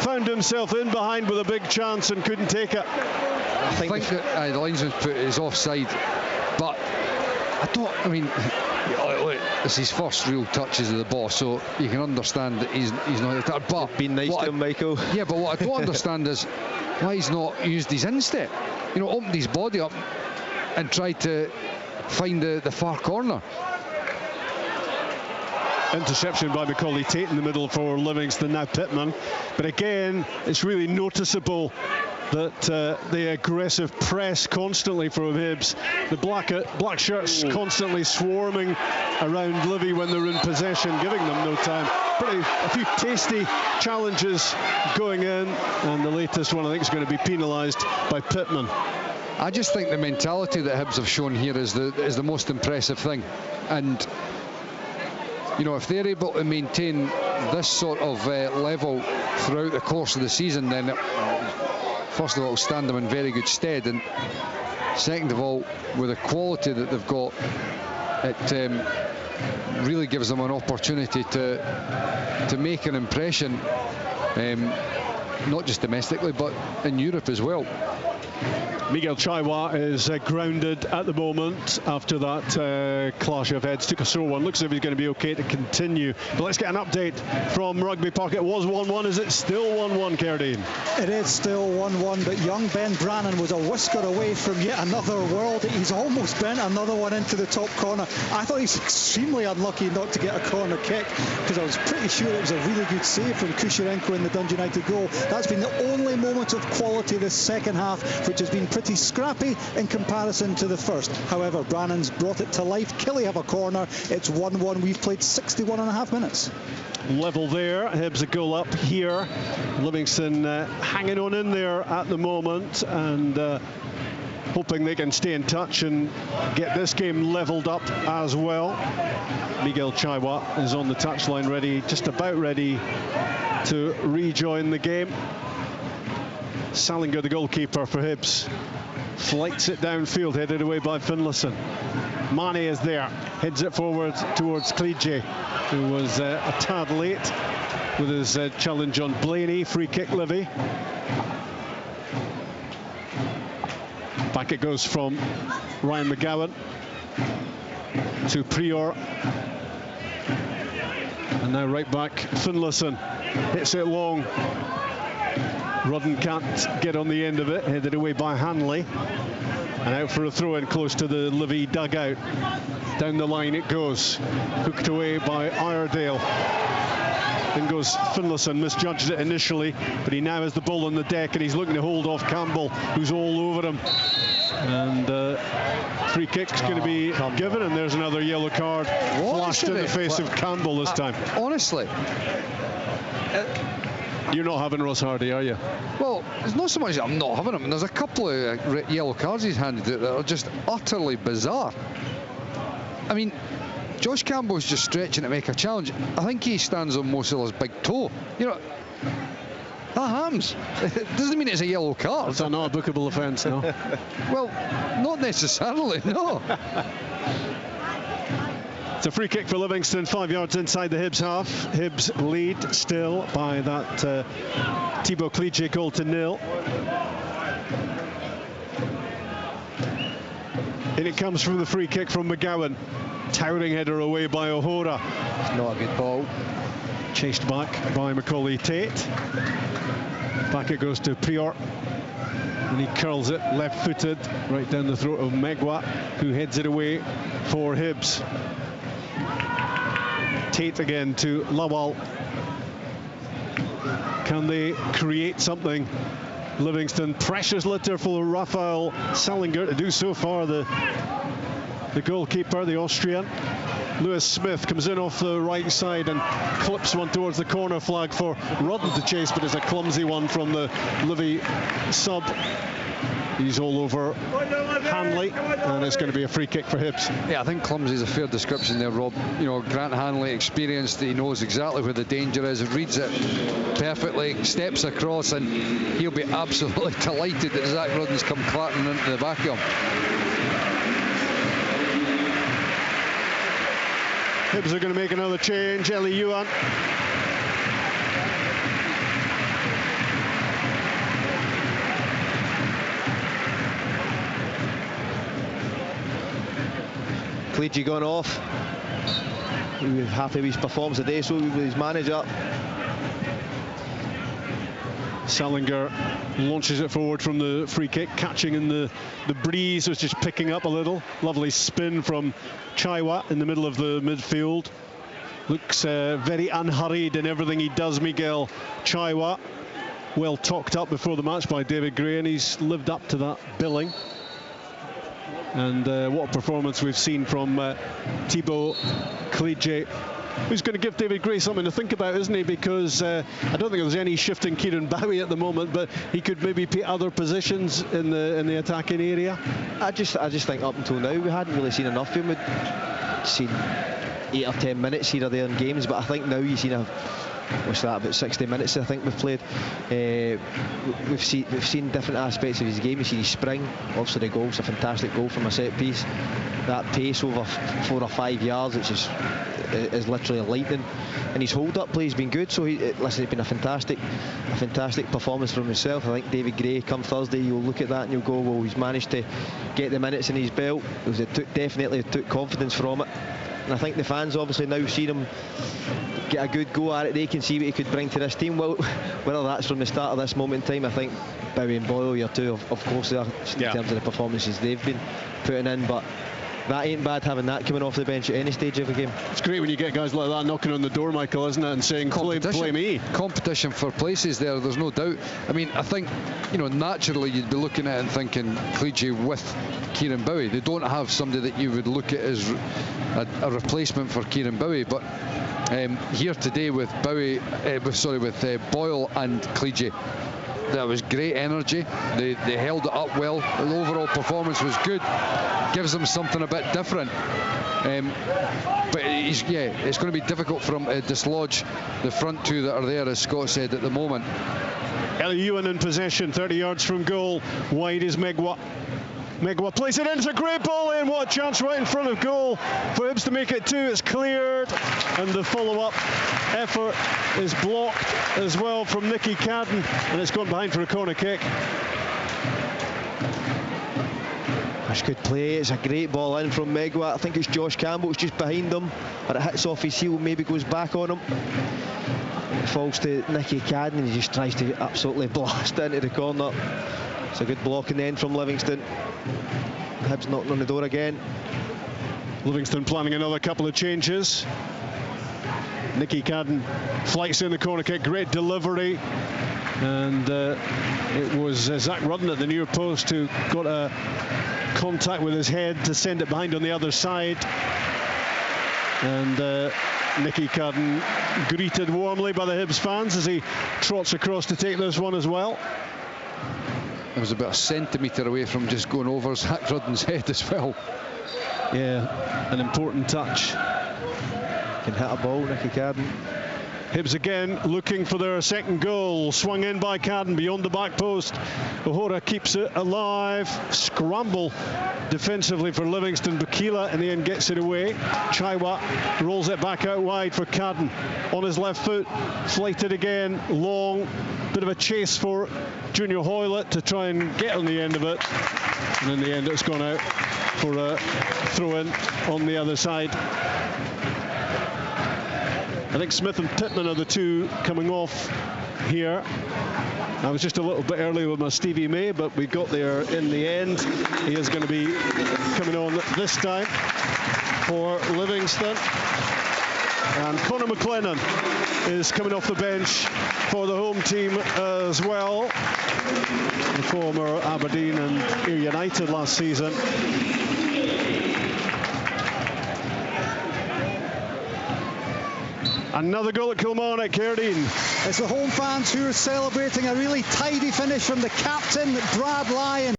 found himself in behind with a big chance and couldn't take it. I think that the linesman's put his offside, but I mean, it's his first real touches of the ball, so you can understand that he's not. But been nice to him, Michael. Yeah, but what I don't understand is why he's not used his instep. You know, opened his body up and tried to find the far corner. Interception by Macaulay Tate in the middle for Livingston, now Pittman. But again, it's really noticeable that the aggressive press constantly from Hibs. The black shirts constantly swarming around Livy when they're in possession, giving them no time. A few tasty challenges going in, and the latest one I think is going to be penalised by Pittman. I just think the mentality that Hibs have shown here is the most impressive thing, and you know, if they're able to maintain this sort of level throughout the course of the season, then first of all, it'll stand them in very good stead, and second of all, with the quality that they've got, it really gives them an opportunity to make an impression, not just domestically but in Europe as well. Miguel Chaiwa is grounded at the moment after that clash of heads. Took a sore one. Looks as if he's going to be okay to continue. But let's get an update from Rugby Park. It was 1-1. Is it still 1-1, Cerdine? It is still 1-1, but young Ben Brannan was a whisker away from yet another world. He's almost bent another one into the top corner. I thought he's extremely unlucky not to get a corner kick, because I was pretty sure it was a really good save from Kusherenko in the Dundee United goal. That's been the only moment of quality this second half, which has been pretty scrappy in comparison to the first. However, Brannan's brought it to life. Killie have a corner. It's 1-1. We've played 61.5 minutes. Level there. Hibs a goal up here. Livingston hanging on in there at the moment, and hoping they can stay in touch and get this game levelled up as well. Miguel Chaiwa is on the touchline, ready, just about ready to rejoin the game. Salinger, the goalkeeper for Hibs, flights it downfield, headed away by Finlayson. Mane is there, heads it forward towards Clige, who was a tad late with his challenge on Blaney. Free kick, Livy. Back it goes from Ryan McGowan to Prior. And now right back, Finlayson hits it long. Rudden can't get on the end of it, headed away by Hanley. And out for a throw-in close to the Livy dugout. Down the line it goes, hooked away by Iredale. Then goes Finlayson, misjudged it initially, but he now has the ball on the deck and he's looking to hold off Campbell, who's all over him. And free kick's going to be given, and there's another yellow card flashed in the face of Campbell this time. Honestly, you're not having Ross Hardy, are you? Well, it's not so much that I'm not having him. There's a couple of yellow cards he's handed out that are just utterly bizarre. I mean, Josh Campbell's just stretching to make a challenge. I think he stands on Mo Salah's big toe. You know, that happens. It doesn't mean it's a yellow card. It's not a bookable offence, no. Well, not necessarily, no. It's a free kick for Livingston, 5 yards inside the Hibs half. Hibs lead still by that Thibaut Cliche goal to 0. And it comes from the free kick from McGowan. Towering header away by O'Hora. Not a good ball. Chased back by Macaulay Tate. Back it goes to Prior. And he curls it left-footed right down the throat of Megwa, who heads it away for Hibs. Tate again to Lawal. Can they create something? Livingston, precious litter for Rafael Salinger to do so far. The goalkeeper, the Austrian. Lewis Smith comes in off the right side and clips one towards the corner flag for Rudden to chase, but it's a clumsy one from the Livy sub. He's all over Hanley, and it's going to be a free kick for Hibs. Yeah, I think clumsy is a fair description there, Rob. You know, Grant Hanley, experienced, he knows exactly where the danger is, reads it perfectly, steps across, and he'll be absolutely delighted that Zach Rudden's come clattering into the back of him. Hibs are going to make another change. Eli Yuan. Clige gone off. he was happy with his performance today, so with his manager. Salinger launches it forward from the free kick, catching in the breeze, was just picking up a little. Lovely spin from Chaiwa in the middle of the midfield. Looks very unhurried in everything he does, Miguel Chaiwa. Well talked up before the match by David Gray, and he's lived up to that billing. And what a performance we've seen from Thibaut Clige, who's going to give David Gray something to think about, isn't he? Because I don't think there's any shifting Kieran Bowie at the moment, but he could maybe pick other positions in the attacking area. I just think up until now we hadn't really seen enough of him. We'd seen 8 or 10 minutes here or there in games, but I think now you've seen about 60 minutes I think we've played. We've seen different aspects of his game. You see his spring, obviously the goal's a fantastic goal from a set piece. That pace over 4 or 5 yards, which is literally lightning, and his hold-up play has been good. So it's been a fantastic performance from himself. I think David Gray, come Thursday, you'll look at that and you'll go, well, he's managed to get the minutes in his belt. Definitely took confidence from it. And I think the fans obviously now seen him get a good go at it. They can see what he could bring to this team. Well, whether that's from the start of this moment in time, I think Bowie and Boyle are two, of course, there in terms of the performances they've been putting in. But that ain't bad, having that coming off the bench at any stage of a game. It's great when you get guys like that knocking on the door, Michael, isn't it, and saying, play me. Competition for places there's no doubt. I mean, I think, naturally you'd be looking at it and thinking Clige with Kieran Bowie. They don't have somebody that you would look at as a replacement for Kieran Bowie, but here today with Bowie, with Boyle and Clige, that was great energy. They held it up well. The overall performance was good. Gives them something a bit different. But it's going to be difficult for him to dislodge the front two that are there, as Scott said, at the moment. Ellie Ewan in possession, 30 yards from goal. Wide is Megwa. Megwa plays it in. It's a great ball in. What a chance right in front of goal for Hibs to make it 2. It's cleared, and the follow-up effort is blocked as well from Nicky Cadden, and it's gone behind for a corner kick. That's good play. It's a great ball in from Megwa. I think it's Josh Campbell's just behind him, but it hits off his heel, maybe goes back on him. It falls to Nicky Cadden, and he just tries to absolutely blast into the corner. It's a good block in the end from Livingston. Hibs knocking on the door again. Livingston planning another couple of changes. Nicky Cadden flights in the corner kick, great delivery, and it was Zach Rudden at the near post who got a contact with his head to send it behind on the other side, and Nicky Cadden greeted warmly by the Hibs fans as he trots across to take this one as well. It was about a centimetre away from just going over Zach Rudden's head as well. Yeah, an important touch. Can hit a ball, Nicky Cadden. Hibs again looking for their second goal. Swung in by Cadden beyond the back post. O'Hora keeps it alive. Scramble defensively for Livingston. Bukila in the end gets it away. Chaiwa rolls it back out wide for Cadden. On his left foot, flighted again, long. Bit of a chase for Junior Hoylett to try and get on the end of it. And in the end it's gone out for a throw-in on the other side. I think Smith and Pittman are the two coming off here. I was just a little bit early with my Stevie May, but we got there in the end. He is going to be coming on this time for Livingston. And Conor McLennan is coming off the bench for the home team as well. The former Aberdeen and Ayr United last season. Another goal at Kilmarnock, Kerdine. It's the home fans who are celebrating a really tidy finish from the captain, Brad Lyons.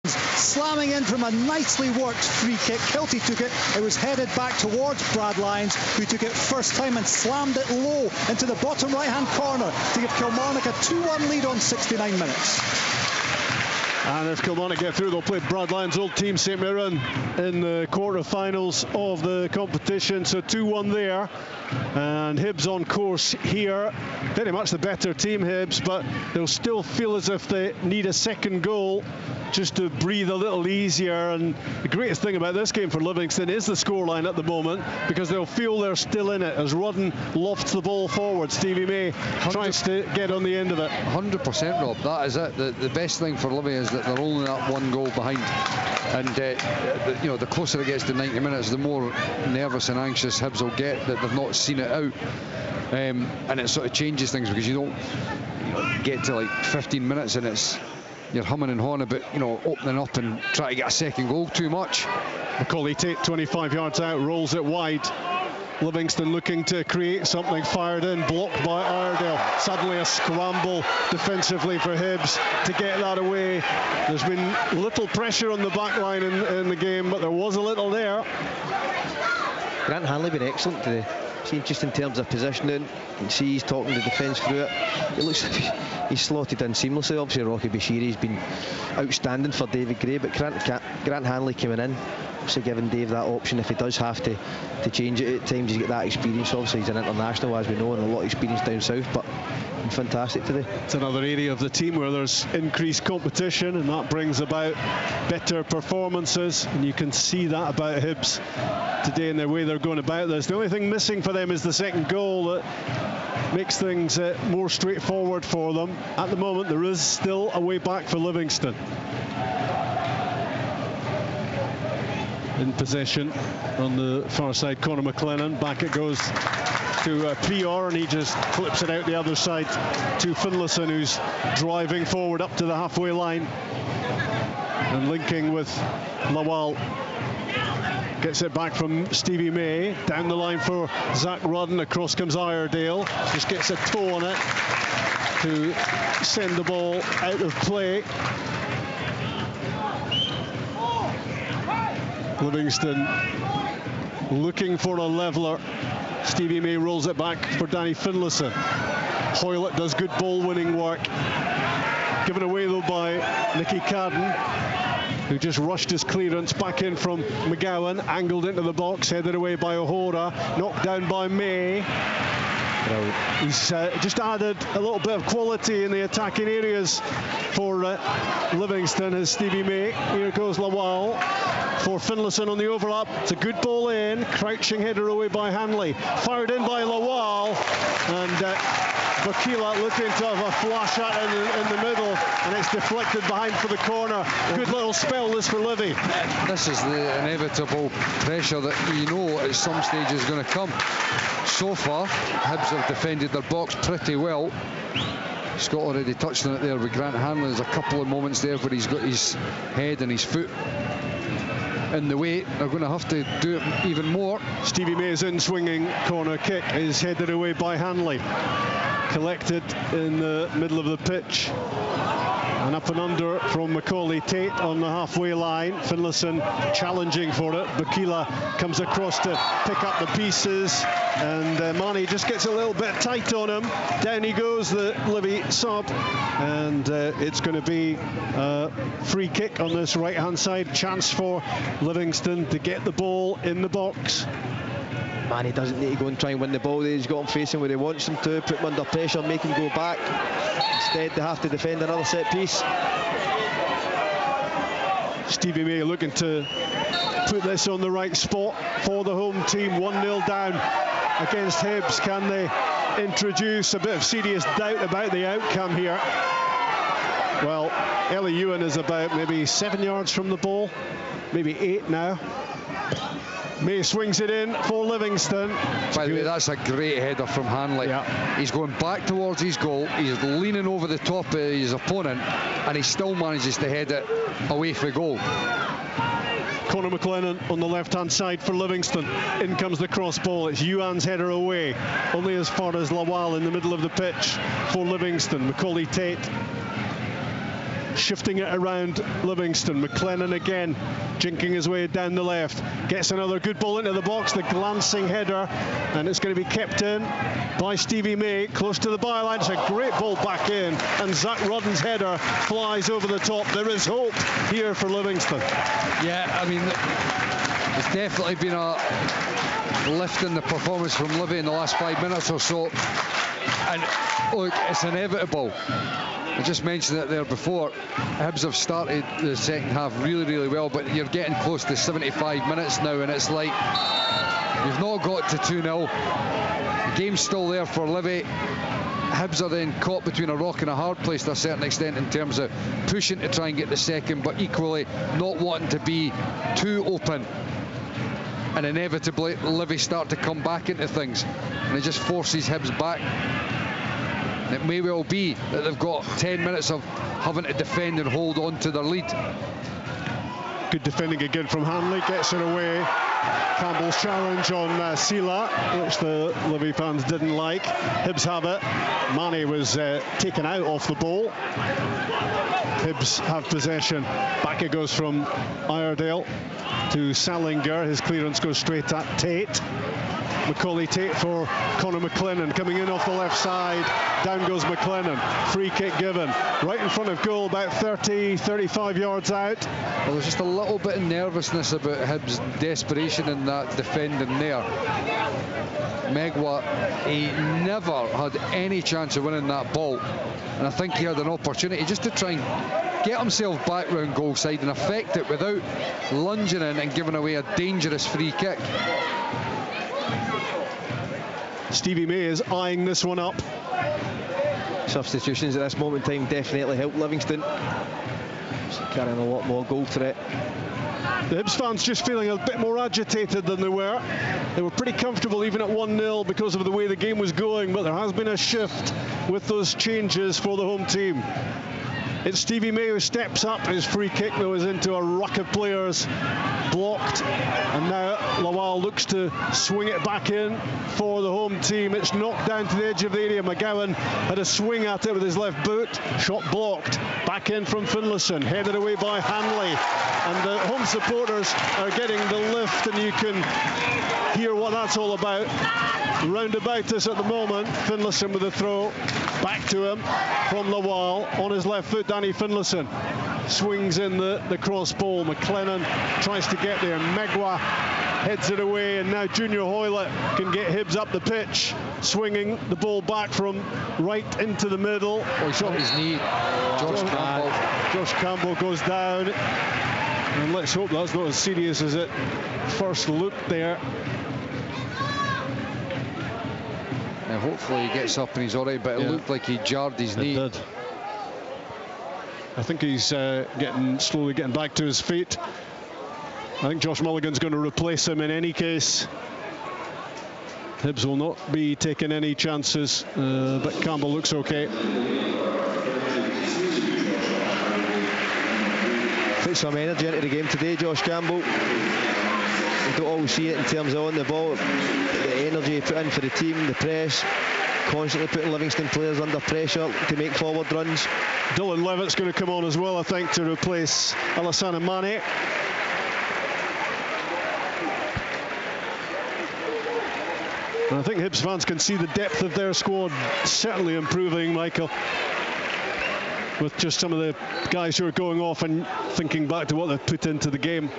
Slamming in from a nicely worked free kick. Kelty took it. It was headed back towards Brad Lyons, who took it first time and slammed it low into the bottom right-hand corner to give Kilmarnock a 2-1 lead on 69 minutes. And if Kilmarnock get through, they'll play Bradley's old team, St Mirren, in the quarter-finals of the competition. So 2-1 there. And Hibs on course here. Very much the better team, Hibs, but they'll still feel as if they need a second goal just to breathe a little easier. And the greatest thing about this game for Livingston is the scoreline at the moment, because they'll feel they're still in it as Rudden lofts the ball forward. Stevie May tries to get on the end of it. 100%, Rob. That is it. The best thing for Livy is that they're only that one goal behind. And you know, the closer it gets to 90 minutes, the more nervous and anxious Hibs will get that they've not seen it out. And it sort of changes things, because you don't get to like 15 minutes and you're humming and hawing about, you know, opening up and trying to get a second goal too much. Macaulay Tate 25 yards out, rolls it wide. Livingston looking to create something, fired in, blocked by Iredale. Suddenly a scramble defensively for Hibs to get that away. There's been little pressure on the back line in the game, but there was a little there. Grant Hanley been excellent today. See, just in terms of positioning, you can see he's talking the defence through it. It looks like he's slotted in seamlessly. Obviously, Rocky Bashiri's been outstanding for David Gray, but Grant Hanley coming in, obviously giving Dave that option if he does have to change it at times. He's got that experience. Obviously, he's an international, as we know, and a lot of experience down south, but fantastic today. It's another area of the team where there's increased competition, and that brings about better performances, and you can see that about Hibs today in their way they're going about this. The only thing missing for them is the second goal that makes things more straightforward for them. At the moment, there is still a way back for Livingston. In possession on the far side, Conor McLennan. Back it goes to Prior, and he just flips it out the other side to Finlayson, who's driving forward up to the halfway line and linking with Lawal. Gets it back from Stevie May, down the line for Zach Rudden. Across comes Iredale, just gets a toe on it to send the ball out of play. Livingston looking for a leveler. Stevie May rolls it back for Danny Finlayson. Hoylett does good ball winning work. Given away though by Nicky Cadden, who just rushed his clearance back in from McGowan, angled into the box, headed away by O'Hora, knocked down by May. He's just added a little bit of quality in the attacking areas for Livingston as Stevie May. Here goes Lawal for Finlayson on the overlap. It's a good ball in, crouching header away by Hanley. Fired in by Lawal, and Bakila looking to have a flash at it in the middle, and it's deflected behind for the corner. Good little spell this for Livy. This is the inevitable pressure that you know at some stage is going to come. So far, Hibs have defended their box pretty well. Scott already touched on it there with Grant Hanley. There's a couple of moments there where he's got his head and his foot in the way. They're going to have to do it even more. Stevie May's in swinging corner kick is headed away by Hanley. Collected in the middle of the pitch. And up and under from Macaulay Tate on the halfway line. Finlayson challenging for it. Bakila comes across to pick up the pieces, and Mani just gets a little bit tight on him. Down he goes, the Livy sub, and it's going to be a free kick on this right hand side. Chance for Livingston to get the ball in the box. Manny doesn't need to go and try and win the ball. He's got him facing where he wants him to, put him under pressure, make him go back. Instead, they have to defend another set piece. Stevie May looking to put this on the right spot for the home team. 1-0 down against Hibs. Can they introduce a bit of serious doubt about the outcome here? Well, Ellie Ewan is about maybe 7 yards from the ball, maybe 8 now. May swings it in for Livingston. By the way, that's a great header from Hanley. Yeah. He's going back towards his goal. He's leaning over the top of his opponent, and he still manages to head it away for goal. Conor McLennan on the left-hand side for Livingston. In comes the cross ball. It's Ewan's header away, only as far as Lawal in the middle of the pitch for Livingston. Macaulay Tate shifting it around Livingston. McLennan again, jinking his way down the left. Gets another good ball into the box, the glancing header, and it's going to be kept in by Stevie May, close to the byline. It's a great ball back in, and Zach Rudden's header flies over the top. There is hope here for Livingston. Yeah, I mean, there's definitely been a lift in the performance from Livy in the last 5 minutes or so, and look, it's inevitable. I just mentioned it there before. Hibs have started the second half really well, but you're getting close to 75 minutes now, and it's like you've not got to 2-0. The game's still there for Livy. Hibs are then caught between a rock and a hard place to a certain extent in terms of pushing to try and get the second, but equally not wanting to be too open. And inevitably Livy start to come back into things, and it just forces Hibs back. And it may well be that they've got 10 minutes of having to defend and hold on to their lead. Good defending again from Hanley, gets it away. Campbell's challenge on Sila, which the Livy fans didn't like. Hibs have it. Mane was taken out off the ball. Hibs have possession. Back it goes from Iredale to Salinger. His clearance goes straight at Tate. Macaulay Tate for Conor McLennan, coming in off the left side. Down goes McLennan. Free kick given. Right in front of goal, about 35 yards out. Well, there's just a little bit of nervousness about Hibs' desperation in that defending there. Megwa, he never had any chance of winning that ball, and I think he had an opportunity just to try and get himself back round goal side and affect it without lunging in and giving away a dangerous free kick. Stevie May is eyeing this one up. Substitutions at this moment in time definitely help Livingston. Just carrying a lot more goal threat. The Hibs fans just feeling a bit more agitated than they were. They were pretty comfortable even at 1-0 because of the way the game was going, but there has been a shift with those changes for the home team. It's Stevie May who steps up. His free kick though is into a ruck of players, blocked, and now Lawal looks to swing it back in for the home team. It's knocked down to the edge of the area. McGowan had a swing at it with his left boot, shot blocked. Back in from Finlayson, headed away by Hanley, and the home supporters are getting the lift, and you can hear what that's all about. Round about us at the moment. Finlayson with a throw, back to him from Lawal on his left foot. Danny Finlayson swings in the cross ball. McLennan tries to get there. Megwa heads it away, and now Junior Hoylett can get Hibs up the pitch, swinging the ball back from right into the middle. Oh, he shot his knee. Josh Campbell goes down, and let's hope that's not as serious as it first looked there. Now hopefully he gets up and he's all right, but it looked like he jarred his knee. It did. I think he's slowly getting back to his feet. I think Josh Mulligan's going to replace him in any case. Hibs will not be taking any chances, but Campbell looks okay. Put some energy into the game today, Josh Campbell. You don't always see it in terms of on the ball. The energy he put in for the team, the press, constantly putting Livingston players under pressure to make forward runs. Dylan Levitt's going to come on as well, I think, to replace Alassane Mane. And I think Hibs fans can see the depth of their squad certainly improving, Michael, with just some of the guys who are going off and thinking back to what they've put into the game.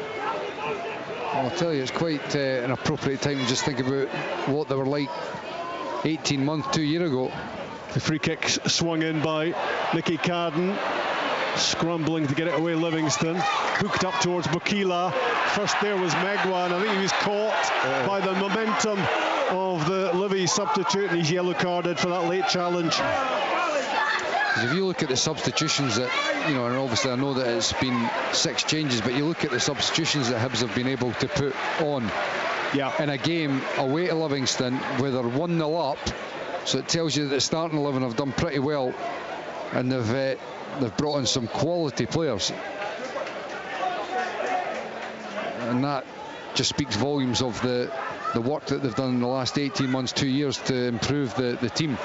Well, I'll tell you, it's quite an appropriate time to just think about what they were like 18 months, 2 years ago. The free kick swung in by Nicky Cadden, scrambling to get it away. Livingston hooked up towards Bokila. First there was Megwa, and I think he was caught by the momentum of the Livy substitute, and he's yellow carded for that late challenge. If you look at the substitutions that, you know, and obviously I know that it's been 6 changes, but you look at the substitutions that Hibs have been able to put on in a game away to Livingston where they're 1-0 up, so it tells you that the starting 11 have done pretty well, and they've brought in some quality players, and that just speaks volumes of the work that they've done in the last 18 months, 2 years to improve the team.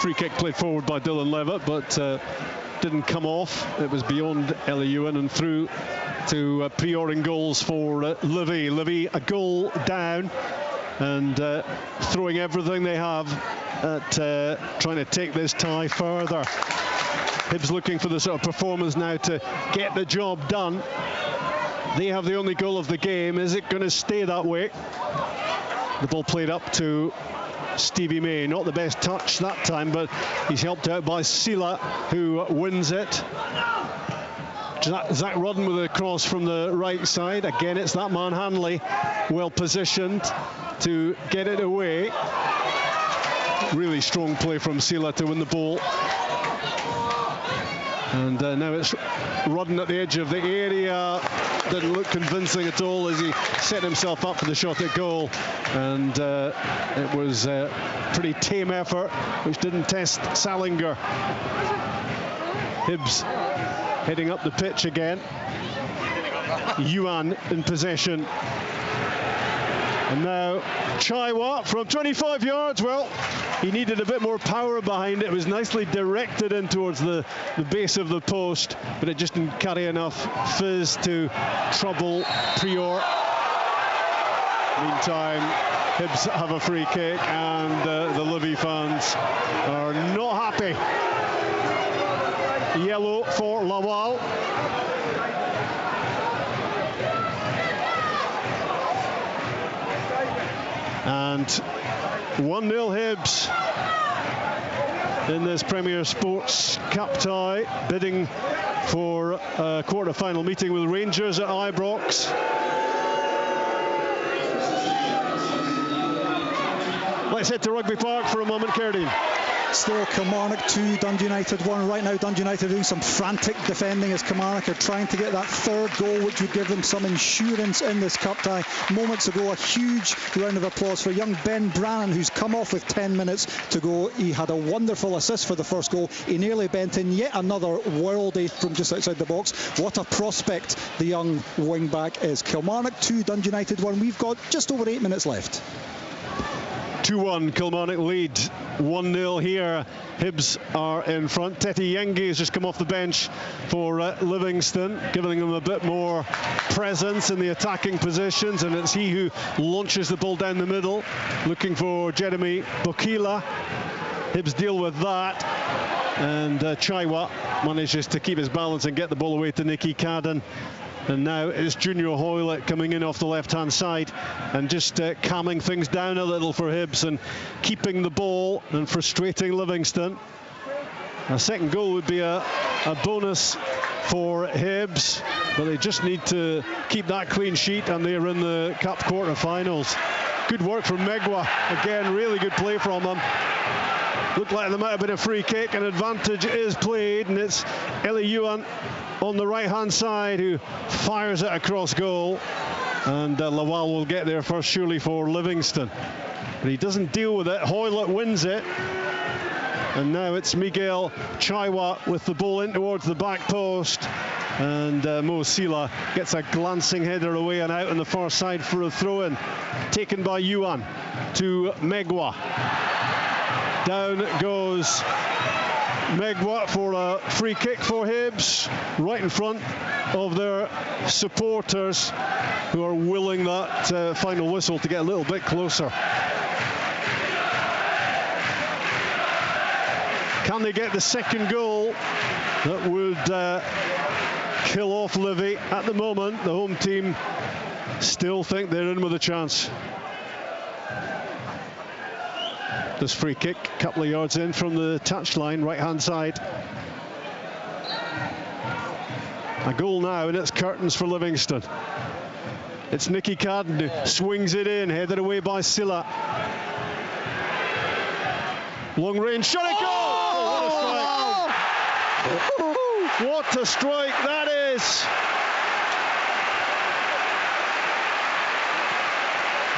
Free kick played forward by Dylan Levitt, but didn't come off. It was beyond Ellie Ewan and through to Prior in goals for Livy. Livy a goal down and throwing everything they have at trying to take this tie further. Hibs looking for the sort of performance now to get the job done. They have the only goal of the game. Is it going to stay that way? The ball played up to Stevie May. Not the best touch that time, but he's helped out by Sila, who wins it. Zach Rodden with a cross from the right side. Again, it's that man Hanley, well positioned to get it away. Really strong play from Sila to win the ball. And now it's Rodden at the edge of the area. Didn't look convincing at all as he set himself up for the shot at goal. And it was a pretty tame effort, which didn't test Salinger. Hibs heading up the pitch again. Yuan in possession. And now Chaiwa from 25 yards. Well, he needed a bit more power behind it. It was nicely directed in towards the base of the post, but it just didn't carry enough fizz to trouble Prior. Meantime, Hibs have a free kick, and the Livy fans are not happy. Yellow for Lawal. And 1-0 Hibs in this Premier Sports Cup tie, bidding for a quarter-final meeting with Rangers at Ibrox. Let's head to Rugby Park for a moment, Kerdine. Still Kilmarnock 2, Dundee United 1. Right now Dundee United doing some frantic defending as Kilmarnock are trying to get that third goal, which would give them some insurance in this cup tie. Moments ago, a huge round of applause for young Ben Brannan, who's come off with 10 minutes to go. He had a wonderful assist for the first goal. He nearly bent in yet another worldie from just outside the box. What a prospect the young wing-back is. Kilmarnock 2, Dundee United 1. We've got just over 8 minutes left. 2-1 Kilmarnock lead, 1-0 here. Hibs are in front. Teti Yengi has just come off the bench for Livingston, giving them a bit more presence in the attacking positions, and it's he who launches the ball down the middle, looking for Jeremy Bokila. Hibs deal with that, and Chaiwa manages to keep his balance and get the ball away to Nicky Cadden. And now it's Junior Hoylett coming in off the left-hand side and just calming things down a little for Hibs and keeping the ball and frustrating Livingston. A second goal would be a bonus for Hibs, but they just need to keep that clean sheet, and they're in the cup quarter-finals. Good work from Megwa. Again, really good play from them. Looked like there might have been a free kick, and advantage is played, and it's Ellie Ewan on the right-hand side who fires it across goal, and Lawal will get there first, surely, for Livingston, but he doesn't deal with it. Hoylett wins it, and now it's Miguel Chaiwa with the ball in towards the back post, and Mo Sila gets a glancing header away and out on the far side for a throw-in, taken by Yuan to Megwa. Down goes Megwa for a free kick for Hibs, right in front of their supporters, who are willing that final whistle to get a little bit closer. Can they get the second goal that would kill off Livy? At the moment, the home team still think they're in with a chance. This free kick, a couple of yards in from the touchline, right-hand side. A goal now, and it's curtains for Livingston. It's Nicky Cadden who swings it in, headed away by Silla. Long range shot, it goal! Oh, what a strike that is!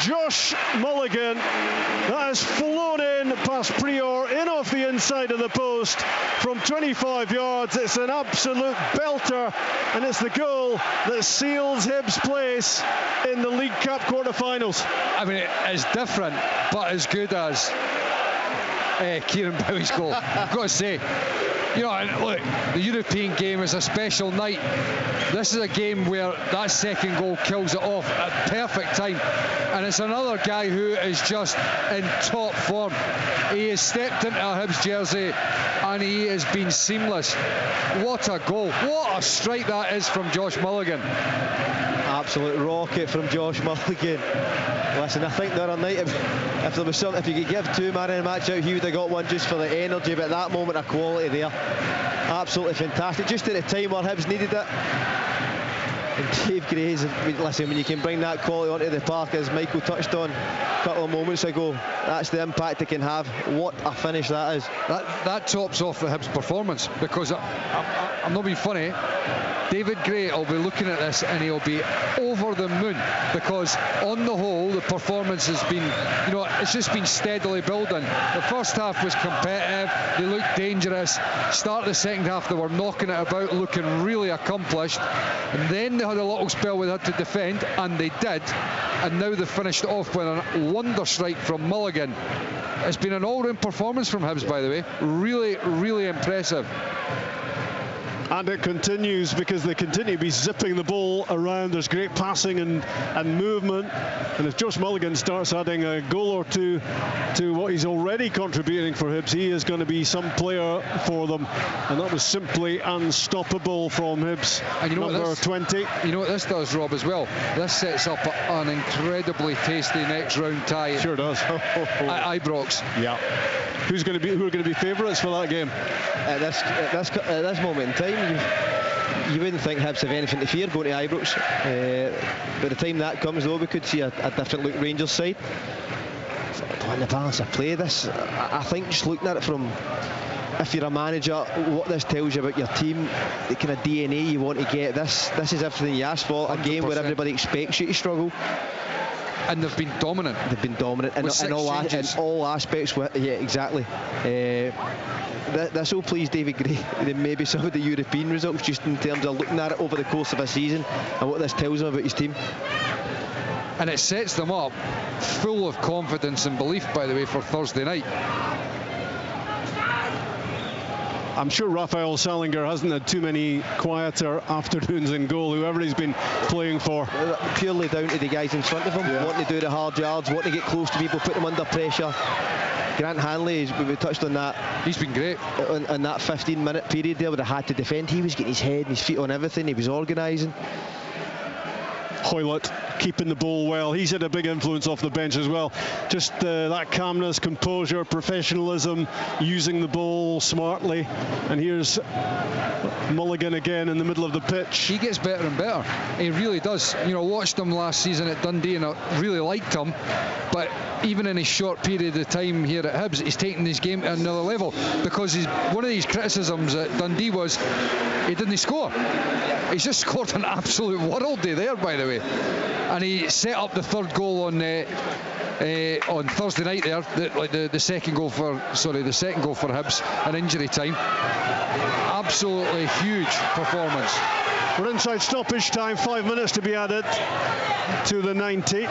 Josh Mulligan, that has flown in past Prior, in off the inside of the post from 25 yards. It's an absolute belter, and it's the goal that seals Hibs' place in the League Cup quarter-finals. I mean, it's different, but as good as Kieran Bowie's goal. I've got to say, You know, and look, the European game is a special night. This is a game where that second goal kills it off at perfect time. And it's another guy who is just in top form. He has stepped into a Hibs jersey and he has been seamless. What a goal. What a strike that is from Josh Mulligan. Absolute rocket from Josh Mulligan. Listen, I think the other night, if there was something, if you could give two man in a match out, he would have got one just for the energy, but that moment of quality there, absolutely fantastic. Just at the time where Hibs needed it. And Dave Gray's, listen, when you can bring that quality onto the park, as Michael touched on a couple of moments ago, that's the impact it can have. What a finish that is. That tops off the Hibs performance, because I'm not being funny. David Gray will be looking at this and he'll be over the moon, because on the whole the performance has been, you know, it's just been steadily building. The first half was competitive, they looked dangerous. Start of the second half they were knocking it about, looking really accomplished, and then they had a little spell where they had to defend, and they did, and now they finished it off with a wonder strike from Mulligan. It's been an all-round performance from Hibs, by the way. Really, really impressive. And it continues, because they continue to be zipping the ball around. There's great passing and movement. And if Josh Mulligan starts adding a goal or two to what he's already contributing for Hibs, he is going to be some player for them. And that was simply unstoppable from Hibs. And you know number 20. You know what this does, Rob, as well? This sets up an incredibly tasty next round tie. Sure does. At Ibrox. Yeah. Who are going to be favourites for that game? At this moment in time, you wouldn't think Hibs have anything to fear going to Ibrox. By the time that comes, though, we could see a different look Rangers side. On the balance of play, this, I think, just looking at it from, if you're a manager, what this tells you about your team, the kind of DNA you want to get. This is everything you ask for. A 100%. Game where everybody expects you to struggle. And they've been dominant. They've been dominant in all aspects. Yeah, exactly. This will please David Gray than maybe some of the European results, just in terms of looking at it over the course of a season and what this tells him about his team. And it sets them up full of confidence and belief, by the way, for Thursday night. I'm sure Raphael Salinger hasn't had too many quieter afternoons in goal, whoever he's been playing for. Purely down to the guys in front of him, wanting to do the hard yards, wanting to get close to people, put them under pressure. Grant Hanley, we touched on that. He's been great. In that 15-minute period there where they had to defend, he was getting his head and his feet on everything, he was organising. Hoylett keeping the ball well. He's had a big influence off the bench as well. Just that calmness, composure, professionalism, using the ball smartly. And here's Mulligan again in the middle of the pitch. He gets better and better. He really does. You know, watched him last season at Dundee and I really liked him. But even in his short period of time here at Hibs, he's taken his game to another level, because one of these criticisms at Dundee was he didn't score. He's just scored an absolute worldie there, by the way. And he set up the third goal on Thursday night there, the second goal for Hibs in injury time. Absolutely huge performance. We're inside stoppage time, 5 minutes to be added to the 90.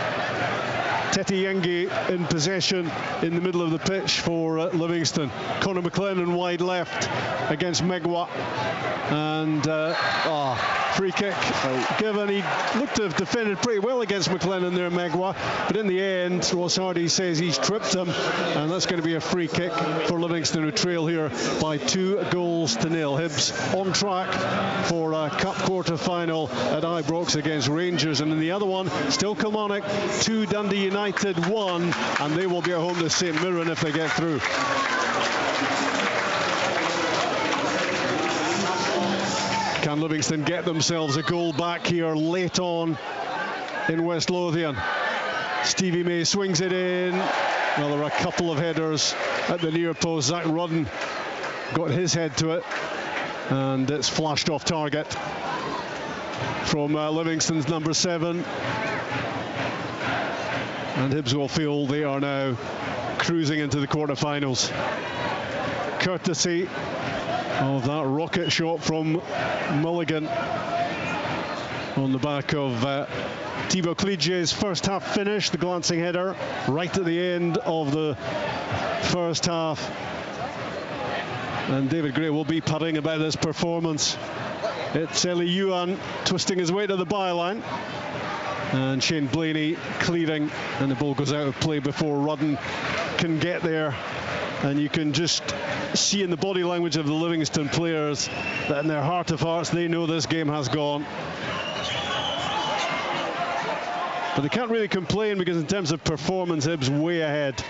Tete Yengi in possession in the middle of the pitch for Livingston. Conor McLennan wide left against Megwa. And free kick given. He looked to have defended pretty well against McLennan there, Megwa. But in the end, Ross Hardy says he's tripped him. And that's going to be a free kick for Livingston, who trail here by 2-0. Hibs on track for a cup quarter-final at Ibrox against Rangers. And in the other one, still Kilmarnock 2, Dundee United 1, and they will be at home to St Mirren if they get through. Can Livingston get themselves a goal back here late on in West Lothian? Stevie May swings it in. Well, there are a couple of headers at the near post. Zach Rudden got his head to it, and it's flashed off target from Livingston's number 7. And Hibs will feel they are now cruising into the quarterfinals, courtesy of that rocket shot from Mulligan on the back of Thibaut Cligé's first half finish, the glancing header right at the end of the first half. And David Gray will be putting about this performance. It's Eli Yuan twisting his way to the byline. And Shane Blaney clearing, and the ball goes out of play before Rudden can get there. And you can just see in the body language of the Livingston players that in their heart of hearts they know this game has gone. But they can't really complain, because in terms of performance, Hibs way ahead.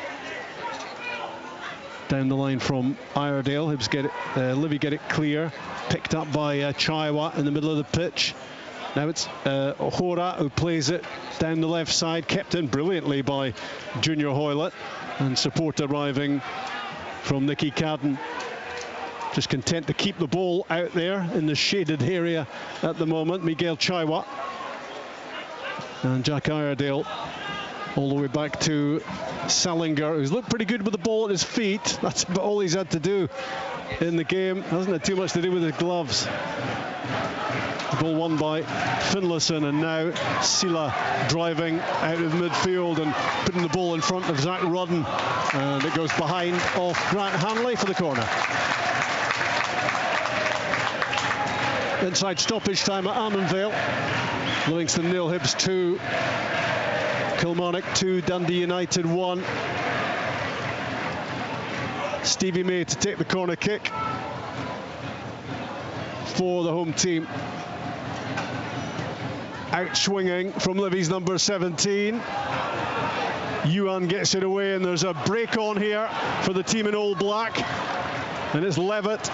Down the line from Iredale, Hibs get it, Livy get it clear, picked up by Chaiwa in the middle of the pitch. Now it's Hora who plays it down the left side, kept in brilliantly by Junior Hoylett, and support arriving from Nicky Cadden. Just content to keep the ball out there in the shaded area at the moment. Miguel Chaiwa and Jack Iredale all the way back to Salinger, who's looked pretty good with the ball at his feet. That's about all he's had to do in the game. Hasn't had too much to do with his gloves. The ball won by Finlayson, and now Sila driving out of midfield and putting the ball in front of Zach Rudden, and it goes behind off Grant Hanley for the corner. Inside stoppage time at Almonvale. Livingston 0, Hibs 2, Kilmarnock 2, Dundee United 1. Stevie May to take the corner kick for the home team. Out swinging from Livy's number 17. Yuan gets it away, and there's a break on here for the team in all black. And it's Levitt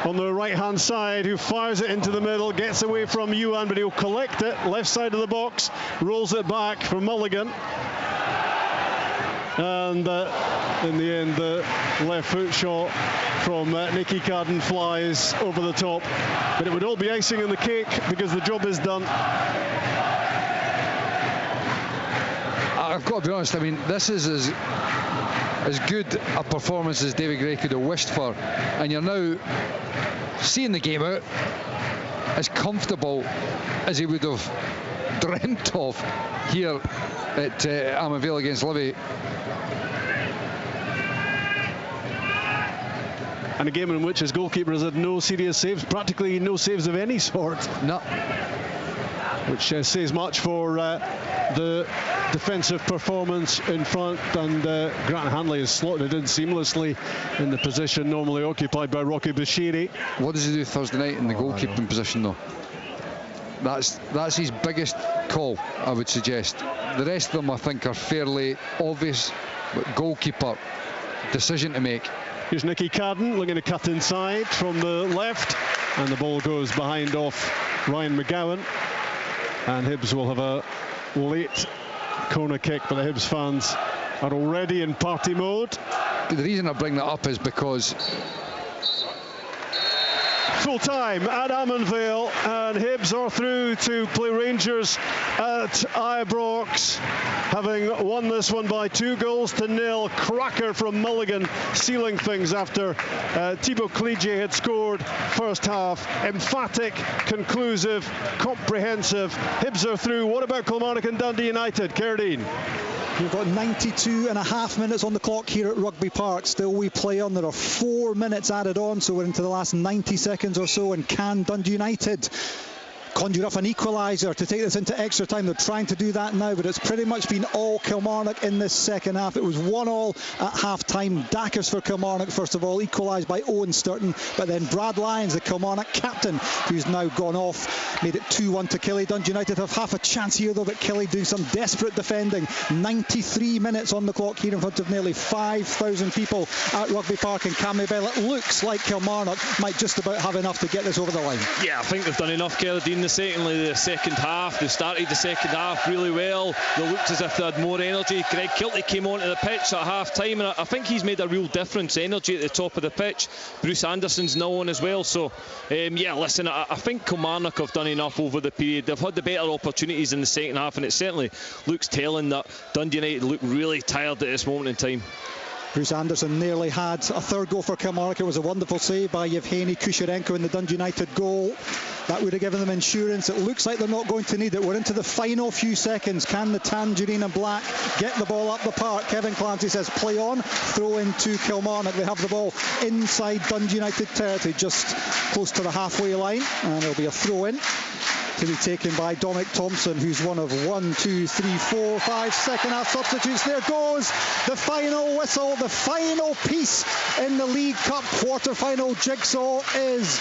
on the right-hand side who fires it into the middle, gets away from Yuan, but he'll collect it, left side of the box, rolls it back for Mulligan. And in the end, the left foot shot from Nicky Cadden flies over the top. But it would all be icing on the cake, because the job is done. I've got to be honest, I mean, this is as good a performance as David Gray could have wished for. And you're now seeing the game out as comfortable as he would have dreamt of here at Almonvale against Livy. And a game in which his goalkeeper has had no serious saves, practically no saves of any sort. No. Which says much for the defensive performance in front, and Grant Hanley has slotted in seamlessly in the position normally occupied by Rocky Bashiri. What does he do Thursday night in the goalkeeping position, though? That's his biggest call, I would suggest. The rest of them, I think, are fairly obvious, but goalkeeper decision to make. Here's Nicky Cadden looking to cut inside from the left, and the ball goes behind off Ryan McGowan. And Hibs will have a late corner kick, but the Hibs fans are already in party mode. The reason I bring that up is because full time at Almonvale, and Hibs are through to play Rangers at Ibrox, having won this one by 2-0. Cracker from Mulligan, sealing things after Thibaut Clige had scored first half. Emphatic, conclusive, comprehensive. Hibs are through. What about Kilmarnock and Dundee United? Cardine. We've got 92.5 minutes on the clock here at Rugby Park. Still we play on. There are 4 minutes added on, so we're into the last 90 seconds or so. And can Dundee United conjure up an equaliser to take this into extra time? They're trying to do that now, but it's pretty much been all Kilmarnock in this second half. It was 1-1 at half-time. Dackers for Kilmarnock, first of all, equalised by Owen Sturton, but then Brad Lyons, the Kilmarnock captain, who's now gone off, made it 2-1 to Killie. Dundee United have half a chance here, though, but Killie do some desperate defending. 93 minutes on the clock here in front of nearly 5,000 people at Rugby Park in Camberwell. It looks like Kilmarnock might just about have enough to get this over the line. Yeah, I think they've done enough, Geraldine. Certainly the second half, they started the second half really well. They looked as if they had more energy. Greg Kiltie came onto the pitch at half time, and I think he's made a real difference. Energy at the top of the pitch. Bruce Anderson's now on as well. So yeah, listen, I think Kilmarnock have done enough over the period. They've had the better opportunities in the second half, and it certainly looks telling that Dundee United look really tired at this moment in time. Bruce Anderson nearly had a third goal for Kilmarnock. It was a wonderful save by Yevgeny Kusherenko in the Dundee United goal. That would have given them insurance. It looks like they're not going to need it. We're into the final few seconds. Can the Tangerine and Black get the ball up the park? Kevin Clancy says play on. Throw into Kilmarnock. They have the ball inside Dundee United territory, just close to the halfway line. And it'll be a throw in to be taken by Dominic Thompson, who's one of 5 second half substitutes. There goes the final whistle. The final piece in the League Cup quarter-final jigsaw is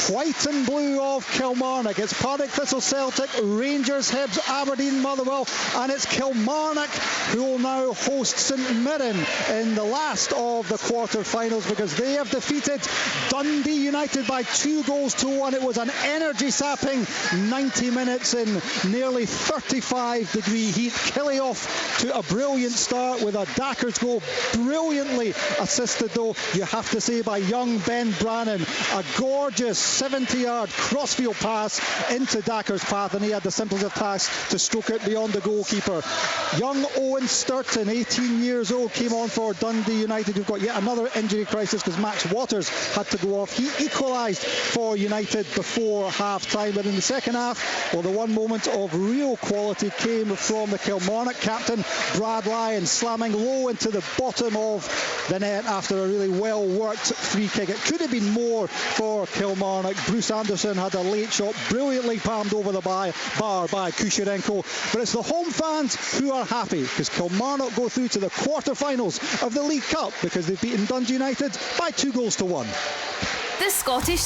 white and blue of Kilmarnock. It's Partick Thistle Celtic, Rangers, Hibs, Aberdeen, Motherwell, and it's Kilmarnock who will now host St Mirren in the last of the quarter-finals, because they have defeated Dundee United by 2-1. It was an energy-sapping 90 minutes in nearly 35-degree heat. Killy off to a brilliant start with a Dacker's goal, brilliantly assisted, though, you have to say, by young Ben Brannan. A gorgeous 70-yard crossfield pass into Dacker's path, and he had the simplest of tasks to stroke it beyond the goalkeeper. Young Owen Sturton, 18 years old, came on for Dundee United, who've got yet another injury crisis because Max Waters had to go off. He equalised for United before half-time, but in the second half, well, the one moment of real quality came from the Kilmarnock captain, Brad Lyon, slamming low into the bottom of the net after a really well-worked free kick. It could have been more for Kilmarnock. Bruce Anderson had a late shot, brilliantly palmed over the bar by Kusherenko. But it's the home fans who are happy, because Kilmarnock go through to the quarter-finals of the League Cup because they've beaten Dundee United by 2-1. The Scottish